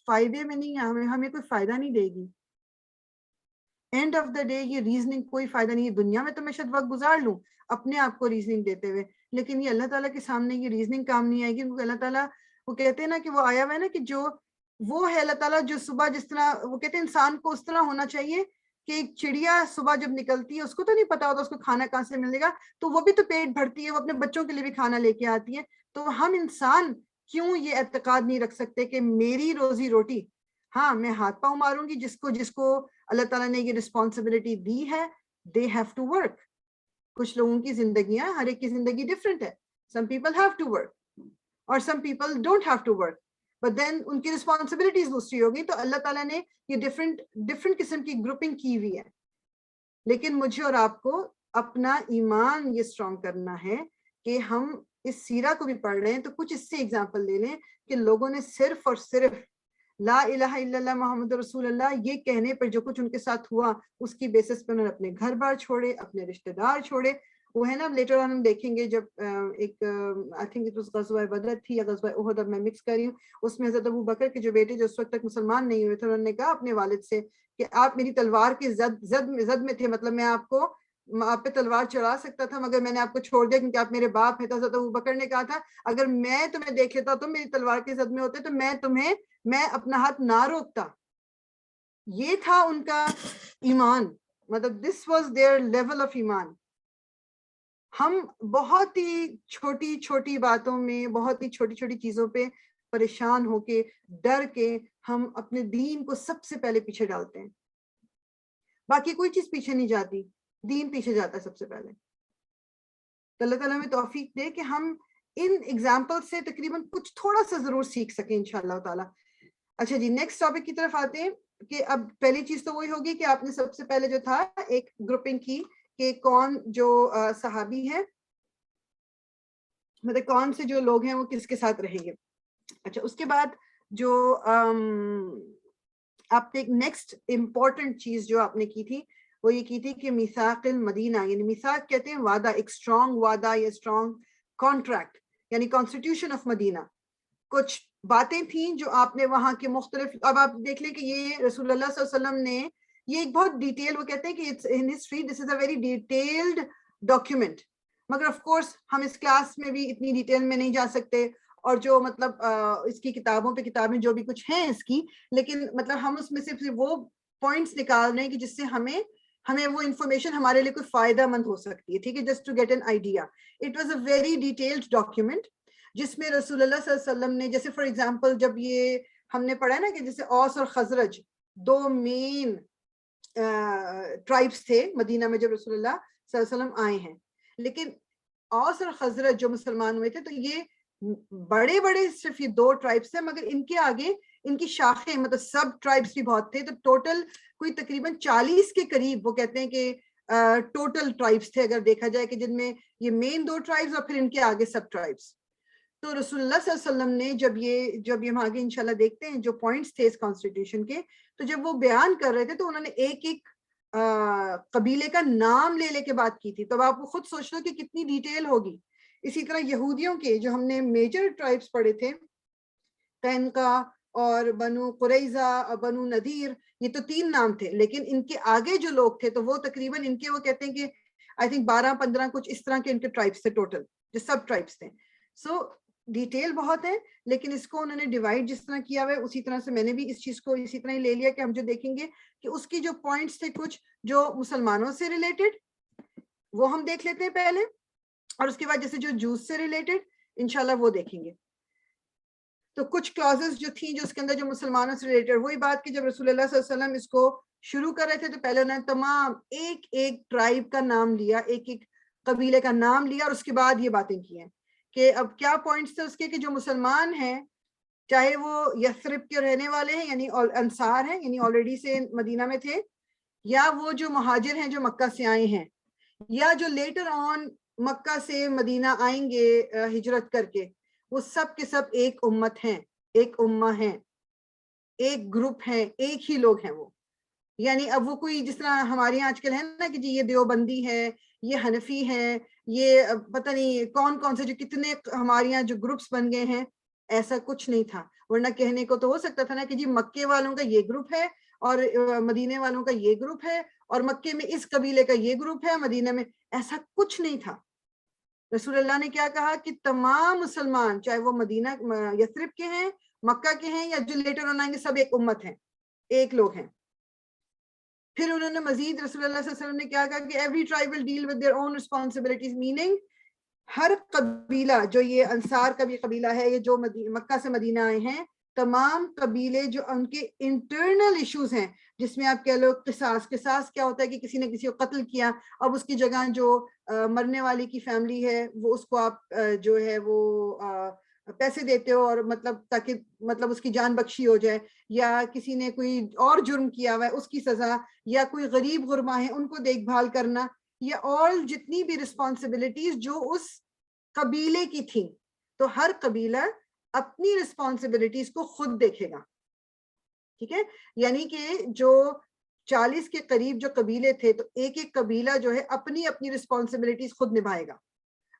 فائدے میں نہیں ہے, ہمیں کوئی فائدہ نہیں دے گی. اینڈ آف دا ڈے یہ ریزننگ کوئی فائدہ نہیں ہے. دنیا میں تو میں شاید وقت گزار لوں اپنے آپ کو ریزننگ دیتے ہوئے, لیکن یہ اللہ تعالیٰ کے سامنے یہ ریزننگ کام نہیں آئے گی, کیونکہ اللہ تعالیٰ وہ کہتے ہیں نا کہ وہ آیا ہوا ہے نا کہ جو وہ ہے اللہ تعالیٰ جو صبح جس طرح وہ کہتے ہیں انسان کو اس طرح ہونا چاہیے کہ ایک چڑیا صبح جب نکلتی ہے اس کو تو نہیں پتا ہوتا اس کو کھانا کہاں سے ملے گا, تو وہ بھی تو پیٹ بھرتی ہے, وہ اپنے بچوں کے لیے بھی کھانا لے کے آتی ہے. تو ہم انسان کیوں یہ اعتقاد نہیں رکھ سکتے کہ میری روزی روٹی, ہاں میں ہاتھ پاؤں ماروں گی, جس کو اللہ تعالیٰ نے یہ رسپانسبلٹی دی ہے, they have to work. کچھ لوگوں کی زندگیاں, ہر ایک کی زندگی ڈفرینٹ ہے, some people have to work اور some people don't have to work, but then ان کی رسپانسبلٹیز دوسری ہوگی. تو اللہ تعالیٰ نے یہ ڈفرینٹ قسم کی گروپنگ کی ہوئی ہے, لیکن مجھے اور آپ کو اپنا ایمان یہ اسٹرانگ کرنا ہے کہ ہم اس سیرہ کو بھی پڑھ رہے ہیں تو کچھ اس سے ایگزامپل لے لیں کہ لوگوں نے صرف اور صرف لا الہ الا اللہ محمد رسول اللہ یہ کہنے پر جو کچھ ان کے ساتھ ہوا اس کی بیسس پہ انہوں نے اپنے گھر بار چھوڑے, اپنے رشتہ دار چھوڑے, وہ ہے نا لیٹر آن ہم دیکھیں گے جب ایک آئی تھنک اٹ واز غزوہ بدر تھی یا غزوہ احد، اب میں مکس کر رہی ہوں، اس میں حضرت ابو بکر کے جو بیٹے جو اس وقت تک مسلمان نہیں ہوئے تھے، انہوں نے کہا اپنے والد سے کہ آپ میری تلوار کی زد میں تھے، مطلب میں آپ پہ تلوار چڑھا سکتا تھا مگر میں نے آپ کو چھوڑ دیا کیونکہ آپ میرے باپ ہیں. تو حضرت ابو بکر نے کہا تھا اگر میں تمہیں دیکھ لیتا تم میری تلوار کی زد میں ہوتے تو میں اپنا ہاتھ نہ روکتا. یہ تھا ان کا ایمان، مطلب this was there level of ایمان. ہم بہت ہی چھوٹی چھوٹی باتوں میں، بہت ہی چھوٹی چھوٹی چیزوں پہ پریشان ہو کے، ڈر کے ہم اپنے دین کو سب سے پہلے پیچھے ڈالتے ہیں. باقی کوئی چیز پیچھے نہیں جاتی، دین پیچھے جاتا ہے سب سے پہلے. تو اللہ تعالیٰ ہمیں توفیق دے کہ ہم ان ایگزامپل سے تقریباً کچھ تھوڑا سا ضرور سیکھ سکیں انشاءاللہ تعالیٰ. اچھا جی، نیکسٹ ٹاپک کی طرف آتے ہیں کہ اب پہلی چیز تو وہی ہوگی کہ آپ نے سب سے پہلے جو تھا ایک گروپنگ کی کہ کون جو صحابی ہیں، مطلب کون سے جو لوگ ہیں وہ کس کے ساتھ رہیں گے. اچھا اس کے بعد جو آپ نے ایک نیکسٹ امپورٹنٹ چیز جو آپ نے کی تھی وہ یہ کی تھی کہ میثاق المدینہ، یعنی میثاق کہتے ہیں وعدہ، ایک اسٹرانگ وعدہ یا اسٹرانگ کانٹریکٹ، یعنی کانسٹیٹیوشن آف مدینہ. کچھ باتیں تھیں جو آپ نے وہاں کے مختلف، اب آپ دیکھ لیں کہ یہ رسول اللہ صلی اللہ علیہ وسلم نے یہ ایک بہت ڈیٹیل، وہ کہتے ہیں کہ in history this is a very detailed document, مگر آف کورس ہم اس کلاس میں بھی اتنی ڈیٹیل میں نہیں جا سکتے، اور جو مطلب اس کی کتابوں پہ کتابیں جو بھی کچھ ہیں اس کی، لیکن مطلب ہم اس میں سے وہ پوائنٹس نکال رہے ہیں کہ جس سے ہمیں وہ انفارمیشن ہمارے لیے کوئی فائدہ مند ہو سکتی ہے. ٹھیک ہے، just to get an idea. It was a very detailed document جس میں رسول اللہ صلی اللہ علیہ وسلم نے، جیسے فار ایگزامپل جب یہ ہم نے پڑھا نا کہ جیسے اوس اور خزرج دو مین ٹرائبس تھے مدینہ میں جب رسول اللہ صلی اللہ علیہ وسلم آئے ہیں، لیکن اوس اور خزرج جو مسلمان ہوئے تھے تو یہ بڑے صرف یہ دو ٹرائبس ہیں، مگر ان کے آگے ان کی شاخیں مطلب سب ٹرائبس بھی بہت تھے. تو ٹوٹل کوئی تقریباً 40 کے قریب وہ کہتے ہیں کہ ٹوٹل ٹرائبس تھے اگر دیکھا جائے، کہ جن میں یہ مین دو ٹرائبس اور پھر ان کے آگے سب ٹرائبس. تو رسول اللہ صلی اللہ علیہ وسلم نے جب یہ ہم آگے انشاءاللہ دیکھتے ہیں جو پوائنٹس تھے اس کانسٹیٹیوشن کے، تو جب وہ بیان کر رہے تھے تو انہوں نے ایک ایک قبیلے کا نام لے کے بات کی تھی. تو اب آپ خود سوچ لو کہ کتنی ڈیٹیل ہوگی. اسی طرح یہودیوں کے جو ہم نے میجر ٹرائبس پڑھے تھے، قینقا اور بنو قریظہ اور بنو نذیر، یہ تو 3 نام تھے، لیکن ان کے آگے جو لوگ تھے تو وہ تقریباً ان کے وہ کہتے ہیں کہ آئی تھنک 12-15 کچھ اس طرح کے ان کے ٹرائبس تھے ٹوٹل، جو سب ٹرائبس تھے. سو ڈیٹیل بہت ہے، لیکن اس کو انہوں نے ڈیوائڈ جس طرح کیا ہوا ہے اسی طرح سے میں نے بھی اس چیز کو اسی طرح ہی لے لیا کہ ہم جو دیکھیں گے کہ اس کی جو پوائنٹس تھے کچھ جو مسلمانوں سے ریلیٹڈ وہ ہم دیکھ لیتے ہیں پہلے، اور اس کے بعد جیسے جو جوز سے ریلیٹڈ انشاءاللہ وہ دیکھیں گے. تو کچھ کلازز جو تھیں جو اس کے اندر جو مسلمانوں سے ریلیٹڈ، وہی بات کہ جب رسول اللہ صلی اللہ علیہ وسلم اس کو شروع کر رہے تھے تو پہلے انہوں نے تمام ایک ٹرائب کا نام لیا، ایک قبیلے کا نام لیا، اور اس کے بعد یہ باتیں کی ہیں کہ اب کیا پوائنٹس تھے اس کے کہ جو مسلمان ہیں چاہے وہ یثرب کے رہنے والے ہیں یعنی انصار ہیں یعنی آلریڈی سے مدینہ میں تھے، یا وہ جو مہاجر ہیں جو مکہ سے آئے ہیں، یا جو لیٹر آن مکہ سے مدینہ آئیں گے ہجرت کر کے، وہ سب کے سب ایک امت ہیں، ایک امہ ہیں، ایک گروپ ہیں، ایک ہی لوگ ہیں وہ. یعنی اب وہ کوئی جس طرح ہمارے یہاں آج کل ہے نا کہ جی یہ دیوبندی ہے، یہ حنفی ہے، یہ پتہ نہیں کون سے جو کتنے ہمارے یہاں جو گروپس بن گئے ہیں، ایسا کچھ نہیں تھا. ورنہ کہنے کو تو ہو سکتا تھا نا کہ جی مکے والوں کا یہ گروپ ہے اور مدینے والوں کا یہ گروپ ہے، اور مکے میں اس قبیلے کا یہ گروپ ہے، مدینہ میں ایسا کچھ نہیں تھا. رسول اللہ نے کیا کہا کہ تمام مسلمان چاہے وہ مدینہ یثرب کے ہیں، مکہ کے ہیں، یا جو لیٹر آن آئیں گے، سب ایک امت ہیں، ایک لوگ ہیں. پھر انہوں نے مزید رسول اللہ صلی اللہ علیہ وسلم نے کیا کہا کہ every tribe will deal with their own responsibilities, meaning ہر قبیلہ جو یہ انصار کا بھی قبیلہ ہے، یہ جو مکہ سے مدینہ آئے ہیں، تمام قبیلے جو ان کے انٹرنل ایشوز ہیں، جس میں آپ کہہ لو قصاص کیا ہوتا ہے کہ کسی نے کسی کو قتل کیا، اب اس کی جگہ جو مرنے والی کی فیملی ہے وہ اس کو آپ جو ہے وہ پیسے دیتے ہو اور مطلب تاکہ مطلب اس کی جان بخشی ہو جائے، یا کسی نے کوئی اور جرم کیا ہوا ہے اس کی سزا، یا کوئی غریب غربا ہیں ان کو دیکھ بھال کرنا، یا اور جتنی بھی رسپانسبلٹیز جو اس قبیلے کی تھیں. تو ہر قبیلہ اپنی رسپانسبلٹیز کو خود دیکھے گا. ٹھیک ہے، یعنی کہ جو 40 کے قریب جو قبیلے تھے، تو ایک ایک قبیلہ جو ہے اپنی اپنی رسپانسبلٹیز خود نبھائے گا،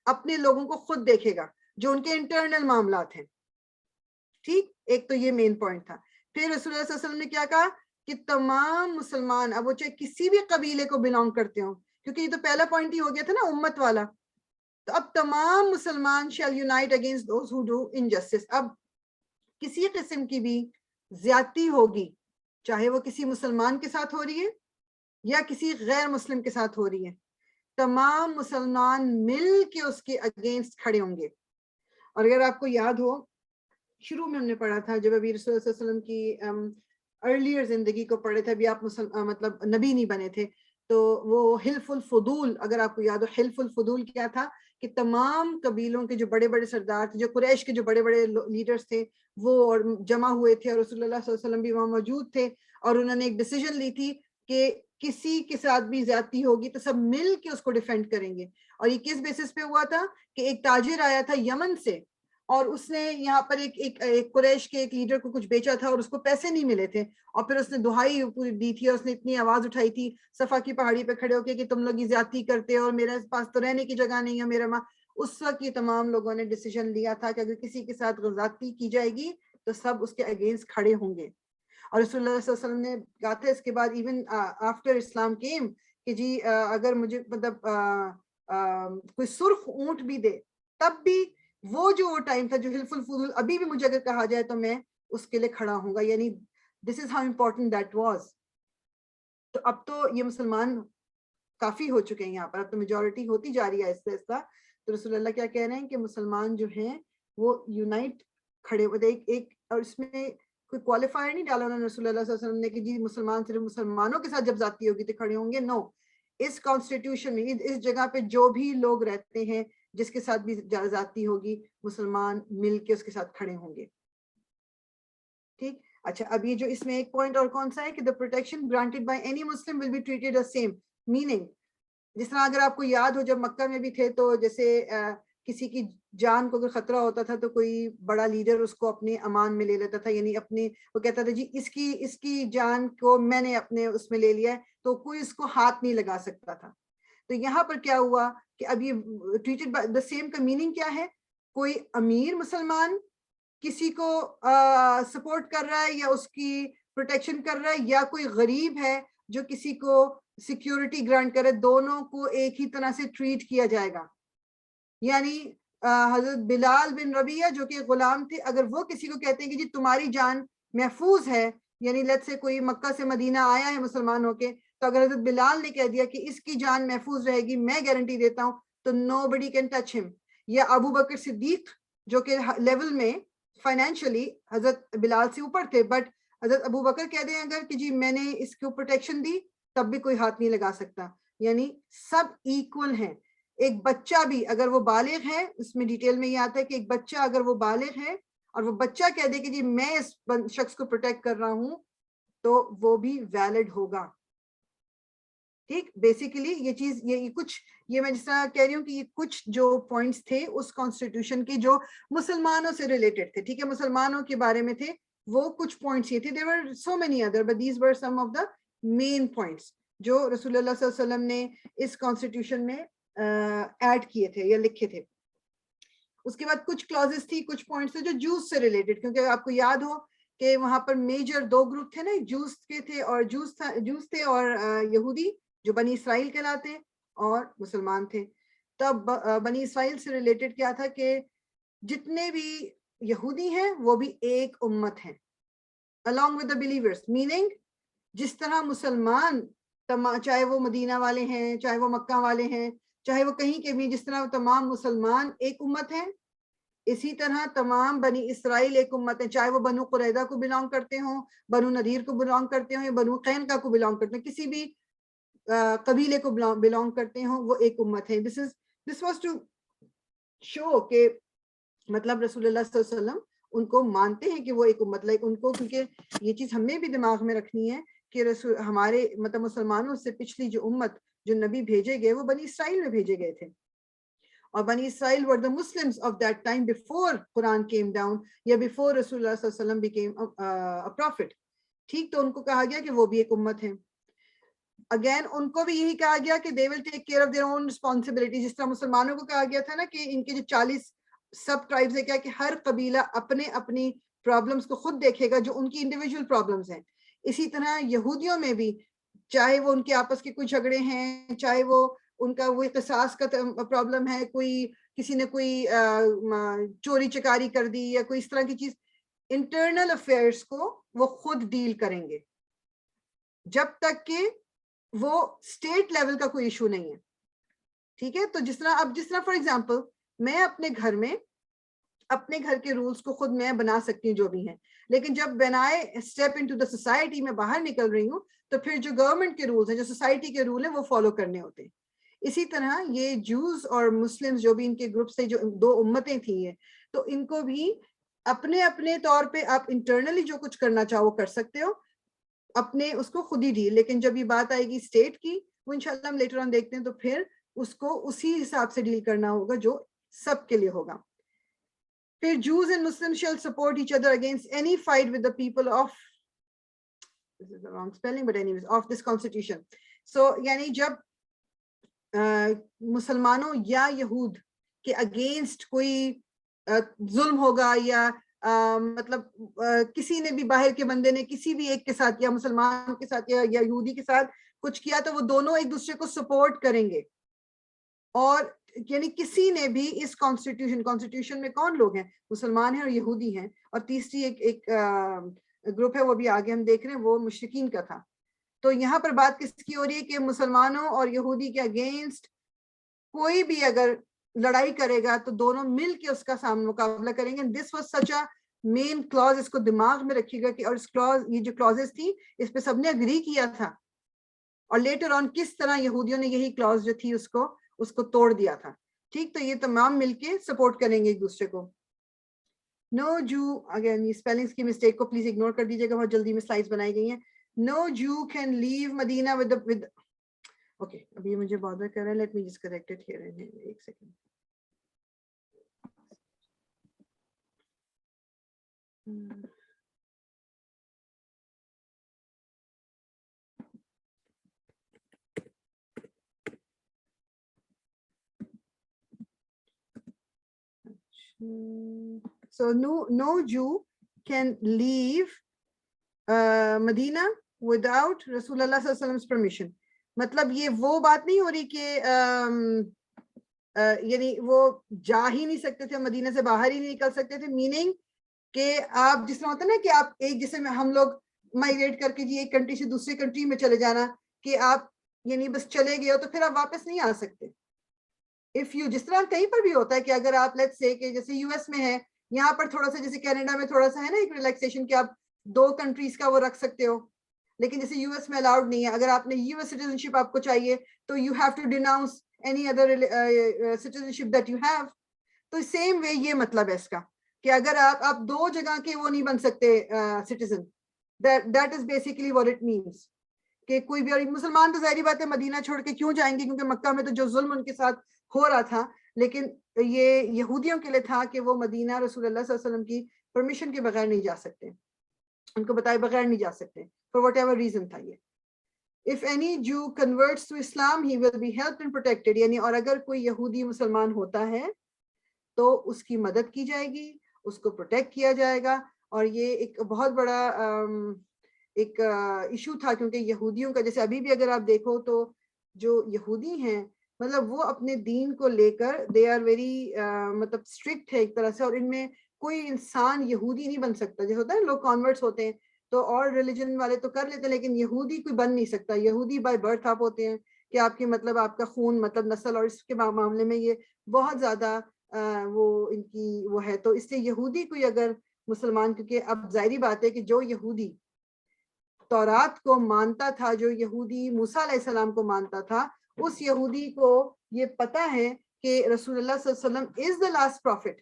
اپنے لوگوں کو خود دیکھے گا جو ان کے انٹرنل معاملات ہیں. ٹھیک، ایک تو یہ مین پوائنٹ تھا. پھر رسول اللہ صلی اللہ علیہ وسلم نے کیا کہا کہ تمام مسلمان، اب وہ چاہے کسی بھی قبیلے کو بلانگ کرتے ہوں، کیونکہ یہ تو پہلا پوائنٹ ہی ہو گیا تھا نا امت والا، تو اب تمام مسلمان shall unite against those who do injustice. اب کسی قسم کی بھی زیادتی ہوگی، چاہے وہ کسی مسلمان کے ساتھ ہو رہی ہے یا کسی غیر مسلم کے ساتھ ہو رہی ہے، تمام مسلمان مل کے اس کے اگینسٹ کھڑے ہوں گے. اور اگر آپ کو یاد ہو، شروع میں ہم نے پڑھا تھا جب ابھی رسول اللہ صلی اللہ علیہ وسلم کی ارلیئر زندگی کو پڑھے تھے، ابھی آپ مطلب نبی نہیں بنے تھے، تو وہ حلف الفضول، اگر آپ کو یاد ہو حلف الفضول کیا تھا کہ تمام قبیلوں کے جو بڑے بڑے سردار تھے، جو قریش کے جو بڑے بڑے لیڈرز تھے، وہ اور جمع ہوئے تھے، اور رسول اللہ صلی اللہ علیہ وسلم بھی وہاں موجود تھے، اور انہوں نے ایک ڈیسیژن لی تھی کہ کسی کے ساتھ بھی زیادتی ہوگی تو سب مل کے اس کو ڈیفینڈ کریں گے. اور یہ کس بیسس پہ ہوا تھا کہ ایک تاجر آیا تھا یمن سے، اور اس نے یہاں پر ایک قریش کے ایک لیڈر کو کچھ بیچا تھا، اور اس کو پیسے نہیں ملے تھے، اور پھر اس نے دہائی پوری دی تھی، اور اس نے اتنی آواز اٹھائی تھی صفا کی پہاڑی پہ کھڑے ہو کے کہ تم لوگ یہ زیادتی کرتے ہو اور میرے پاس تو رہنے کی جگہ نہیں ہے میرا ماں. اس وقت یہ تمام لوگوں نے ڈیسیژن لیا تھا کہ اگر کسی کے ساتھ زیادتی کی جائے گی تو سب اس کے اگینسٹ کھڑے ہوں گے. اور رسول اللہ صلی اللہ علیہ وسلم نے کہا تھا اس کے بعد ایون آفٹر اسلام کیم کہ جی اگر مجھے مطلب کوئی سرخ اونٹ بھی دے، تب بھی وہ جو ٹائم تھا جو حلف الفضول، ابھی بھی مجھے اگر کہا جائے تو میں اس کے لیے کھڑا ہوں گا. یعنی this is how important that was. تو اب تو یہ مسلمان کافی ہو چکے ہیں یہاں پر، اب تو میجورٹی ہوتی جا رہی ہے آہستہ آہستہ. تو رسول اللہ کیا کہہ رہے ہیں کہ مسلمان جو ہیں وہ یونائٹ کھڑے ہوئے. ایک اور اس میں کوئی کوالیفائر نہیں ڈالا انہوں نے رسول اللہ صلی اللہ علیہ وسلم نے کہ جی مسلمان صرف مسلمانوں کے ساتھ جب ذاتی ہوگی تو کھڑے ہوں گے. نو، اس کانسٹیٹیوشن میں اس جگہ پہ جو بھی لوگ رہتے ہیں جس کے ساتھ بھی ذاتی ہوگی، مسلمان مل کے اس کے ساتھ کھڑے ہوں گے. ٹھیک، اچھا اب یہ جو اس میں ایک پوائنٹ اور کون سا ہے کہ the protection granted by any Muslim will be treated as same. meaning جس طرح اگر آپ کو یاد ہو جب مکہ میں بھی تھے تو جیسے کسی کی جان کو اگر خطرہ ہوتا تھا تو کوئی بڑا لیڈر اس کو اپنے امان میں لے لیتا تھا، یعنی اپنے وہ کہتا تھا جی اس کی جان کو میں نے اپنے اس میں لے لیا ہے، تو کوئی اس کو ہاتھ نہیں لگا سکتا تھا. تو یہاں پر کیا ہوا کہ اب یہ ٹریٹڈ بائی دا سیم کا میننگ کیا ہے؟ کوئی امیر مسلمان کسی کو سپورٹ کر رہا ہے یا اس کی پروٹیکشن کر رہا ہے، یا کوئی غریب ہے جو کسی کو سیکیورٹی گرانٹ کرے، دونوں کو ایک ہی طرح سے ٹریٹ کیا جائے گا. یعنی حضرت بلال بن ربیہ جو کہ غلام تھے، اگر وہ کسی کو کہتے ہیں کہ جی تمہاری جان محفوظ ہے، یعنی لیٹ سے کوئی مکہ سے مدینہ آیا ہے مسلمان ہو کے، تو اگر حضرت بلال نے کہہ دیا کہ اس کی جان محفوظ رہے گی، میں گارنٹی دیتا ہوں، تو نو بڈی کین ٹچ ہم. یا ابو بکر صدیق جو کہ لیول میں فائنینشلی حضرت بلال سے اوپر تھے، بٹ حضرت ابو بکر کہہ دیں اگر کہ جی میں نے اس کو پروٹیکشن دی، تب بھی کوئی ہاتھ نہیں لگا سکتا. یعنی سب ایکول ہیں. ایک بچہ بھی اگر وہ بالغ ہے، اس میں ڈیٹیل میں یہ آتا ہے کہ ایک بچہ اگر وہ بالغ ہے اور وہ بچہ کہہ دے کہ جی میں اس شخص کو پروٹیکٹ کر رہا ہوں، تو وہ بھی ویلڈ ہوگا. ٹھیک، بیسیکلی یہ چیز یہ میں جس طرح کہہ رہی ہوں کہ یہ کچھ جو پوائنٹس تھے اس کانسٹیٹیوشن کے جو مسلمانوں سے ریلیٹڈ تھے، ٹھیک ہے، مسلمانوں کے بارے میں تھے، وہ کچھ پوائنٹس یہ تھے. there were so many other but these were some of the main points جو رسول اللہ صلی اللہ علیہ وسلم نے اس کانسٹیٹیوشن میں ایڈ کیے تھے یا لکھے تھے. اس کے بعد کچھ کلازز تھی، کچھ پوائنٹس تھے جو جوز سے ریلیٹڈ، کیونکہ آپ کو یاد ہو کہ وہاں پر میجر 2 گروپ تھے نا، جوز کے تھے اور جوز تھے اور یہودی جو بنی اسرائیل کہلاتے اور مسلمان تھے. تب بنی اسرائیل سے ریلیٹڈ کیا تھا کہ جتنے بھی یہودی ہیں وہ بھی ایک امت ہیں along with the believers. meaning جس طرح مسلمان چاہے وہ مدینہ والے ہیں، چاہے وہ مکہ والے ہیں، چاہے وہ کہیں کے بھی، جس طرح تمام مسلمان ایک امت ہیں، اسی طرح تمام بنی اسرائیل ایک امت ہیں، چاہے وہ بنو قریظہ کو بلانگ کرتے ہوں، بنو نذیر کو بلانگ کرتے ہوں، یا بنو قینقاع کو بلانگ کرتے ہیں، کسی بھی قبیلے کو بلانگ کرتے ہوں، وہ ایک امت ہے. this was to show کہ مطلب رسول اللہ صلی اللہ علیہ وسلم ان کو مانتے ہیں کہ وہ ایک امت، لائک ان کو، کیونکہ یہ چیز ہمیں بھی دماغ میں رکھنی ہے کہ ہمارے مطلب مسلمانوں سے پچھلی جو امت جو نبی بھیجے گئے وہ بنی اسرائیل میں بھیجے گئے تھے، اور بنی اسرائیل were the Muslims of that time before Quran came down یا before رسول اللہ صلی اللہ علیہ وسلم became a prophet. ٹھیک، تو ان کو کہا گیا کہ وہ بھی ایک امت ہے. اگین ان کو بھی یہی کہا گیا کہ they will take care of their own responsibility. جس طرح مسلمانوں کو کہا گیا تھا نا کہ ان کے جو 40 سب ٹرائبز ہے کیا کہ ہر قبیلہ اپنے اپنی پرابلمس کو خود دیکھے گا جو ان کی انڈیویجول پرابلمس ہیں. اسی طرح یہودیوں میں بھی چاہے وہ ان کے آپس کے کوئی جھگڑے ہیں, چاہے وہ ان کا وہ قصاص کا پرابلم ہے, کوئی کسی نے کوئی چوری چکاری کر دی یا کوئی اس طرح کی چیز, انٹرنل افیئرس کو وہ خود ڈیل کریں گے جب تک کہ وہ اسٹیٹ لیول کا کوئی ایشو نہیں ہے. ٹھیک ہے, تو جس طرح فار ایگزامپل میں اپنے گھر میں اپنے گھر کے رولز کو خود میں بنا سکتی ہوں جو بھی ہیں, لیکن جب when I step into the society میں باہر نکل رہی ہوں تو پھر جو گورنمنٹ کے رولز ہیں, جو سوسائٹی کے رول ہیں, وہ فالو کرنے ہوتے ہیں. اسی طرح یہ جوز اور مسلمز جو بھی ان کے گروپ سے جو 2 امتیں تھیں, تو ان کو بھی اپنے اپنے طور پہ آپ انٹرنلی جو کچھ کرنا چاہو کر سکتے ہو, اپنے اس کو خود ہی ڈیل. لیکن جب یہ بات آئے گی اسٹیٹ کی, وہ انشاءاللہ ہم لیٹر آن دیکھتے ہیں, تو پھر اس کو اسی حساب سے ڈیل کرنا ہوگا جو سب کے لیے ہوگا. پھر Jews and Muslims shall support each other against any fight with the people of, this is the wrong spelling but anyways, of this constitution. So یعنی جب مسلمانوں یا یہود کے اگینسٹ کوئی ظلم ہوگا یا مطلب کسی نے بھی باہر کے بندے نے کسی بھی ایک کے ساتھ یا مسلمان کے ساتھ یا یہودی کے ساتھ کچھ کیا, تو وہ دونوں ایک دوسرے کو سپورٹ کریں گے. اور یعنی کسی نے بھی اس کانسٹیٹیوشن میں کون لوگ ہیں, مسلمان ہیں اور یہودی ہیں, اور تیسری ایک گروپ ہے وہ بھی آگے ہم دیکھ رہے ہیں, وہ مشرکین کا تھا. تو یہاں پر بات کس کی ہو رہی ہے کہ مسلمانوں اور یہودی کے اگینسٹ کوئی بھی اگر لڑائی کرے گا تو دونوں مل کے اس کا مقابلہ کریں گے. This was such a main close, اس کو دماغ میں رکھیے گا کہ, اور اس کلوز, یہ جو کلوزز تھی اس پہ سب نے اگری کیا تھا, اور لیٹر آن کس طرح یہودیوں نے یہی کلوز جو تھی اس کو توڑ دیا تھا. ٹھیک, تو یہ تمام مل کے سپورٹ کریں گے ایک دوسرے کو. نو جو, اگین یہ اسپیلنگس کی مسٹیک کو پلیز اگنور کر دیجیے گا, بہت جلدی میں سلائڈز بنائی گئی ہیں. No Jew can leave Medina with okay, اب یہ مجھے بادر کر رہا ہے, let me just correct it here, ایک second. So no Jew can leave Medina without Rasulullah sallallahu alaihi wasallam's permission. مطلب یہ وہ بات نہیں ہو رہی کہ یعنی وہ جا ہی نہیں سکتے تھے, مدینہ سے باہر ہی نہیں نکل سکتے تھے, میننگ کہ آپ جس طرح ہوتا ہے نا کہ آپ ایک, جیسے ہم لوگ مائگریٹ کر کے جی ایک کنٹری سے دوسری کنٹری میں چلے جانا, کہ آپ یعنی بس چلے گئے ہو تو پھر آپ واپس نہیں آ سکتے. اف یو, جس طرح کہیں پر بھی ہوتا ہے کہ اگر آپ لیٹس سے کہ جیسے یو ایس میں ہے, یہاں پر تھوڑا سا جیسے کینیڈا میں تھوڑا سا ہے نا ایک ریلیکسیشن کہ آپ 2 کنٹریز کا وہ رکھ سکتے ہو, لیکن جیسے یو ایس میں الاؤڈ نہیں ہے. اگر آپ نے یو ایس سٹیزن شپ آپ کو چاہیے تو you have to denounce any other citizenship that you have. تو سیم وے یہ مطلب ہے اس کا کہ اگر آپ 2 جگہ کے وہ نہیں بن سکتے citizen, that is basically what it means. کہ کوئی بھی, اور مسلمان تو ظاہری بات ہے مدینہ چھوڑ کے کیوں جائیں گے, کیونکہ مکہ میں تو جو ظلم ان کے ساتھ ہو رہا تھا, لیکن یہ یہودیوں کے لیے تھا کہ وہ مدینہ رسول اللہ صلی اللہ علیہ وسلم کی پرمیشن کے بغیر نہیں جا سکتے, ان کو بتائے بغیر نہیں جا سکتے, for whatever reason تھا یہ. If any Jew converts to Islam, he will be helped and protected. یعنی اور اگر کوئی یہودی مسلمان ہوتا ہے تو اس کی مدد کی جائے گی, اس کو پروٹیکٹ کیا جائے گا. اور یہ ایک بہت بڑا ایک ایشو تھا, کیونکہ یہودیوں کا جیسے ابھی بھی اگر آپ دیکھو تو جو یہودی ہیں مطلب وہ اپنے دین کو لے کر دے آر ویری مطلب اسٹرکٹ ہے ایک طرح سے, اور ان میں کوئی انسان یہودی نہیں بن سکتا. جیسے ہوتا ہے لوگ کانورٹس ہوتے ہیں تو اور ریلیجن والے تو کر لیتے ہیں, لیکن یہودی کوئی بن نہیں سکتا. یہودی بائی برتھ آپ ہوتے ہیں کہ آپ کی مطلب آپ کا خون مطلب نسل, اور اس کے معاملے میں یہ بہت زیادہ وہ ان کی وہ ہے. تو اس سے یہودی کوئی اگر مسلمان, کیونکہ اب ظاہری بات ہے کہ جو یہودی تورات کو مانتا تھا, جو یہودی موسیٰ علیہ السلام کو مانتا تھا, اس یہودی کو یہ پتا ہے کہ رسول اللہ صلی اللہ علیہ وسلم از دا لاسٹ پروفٹ.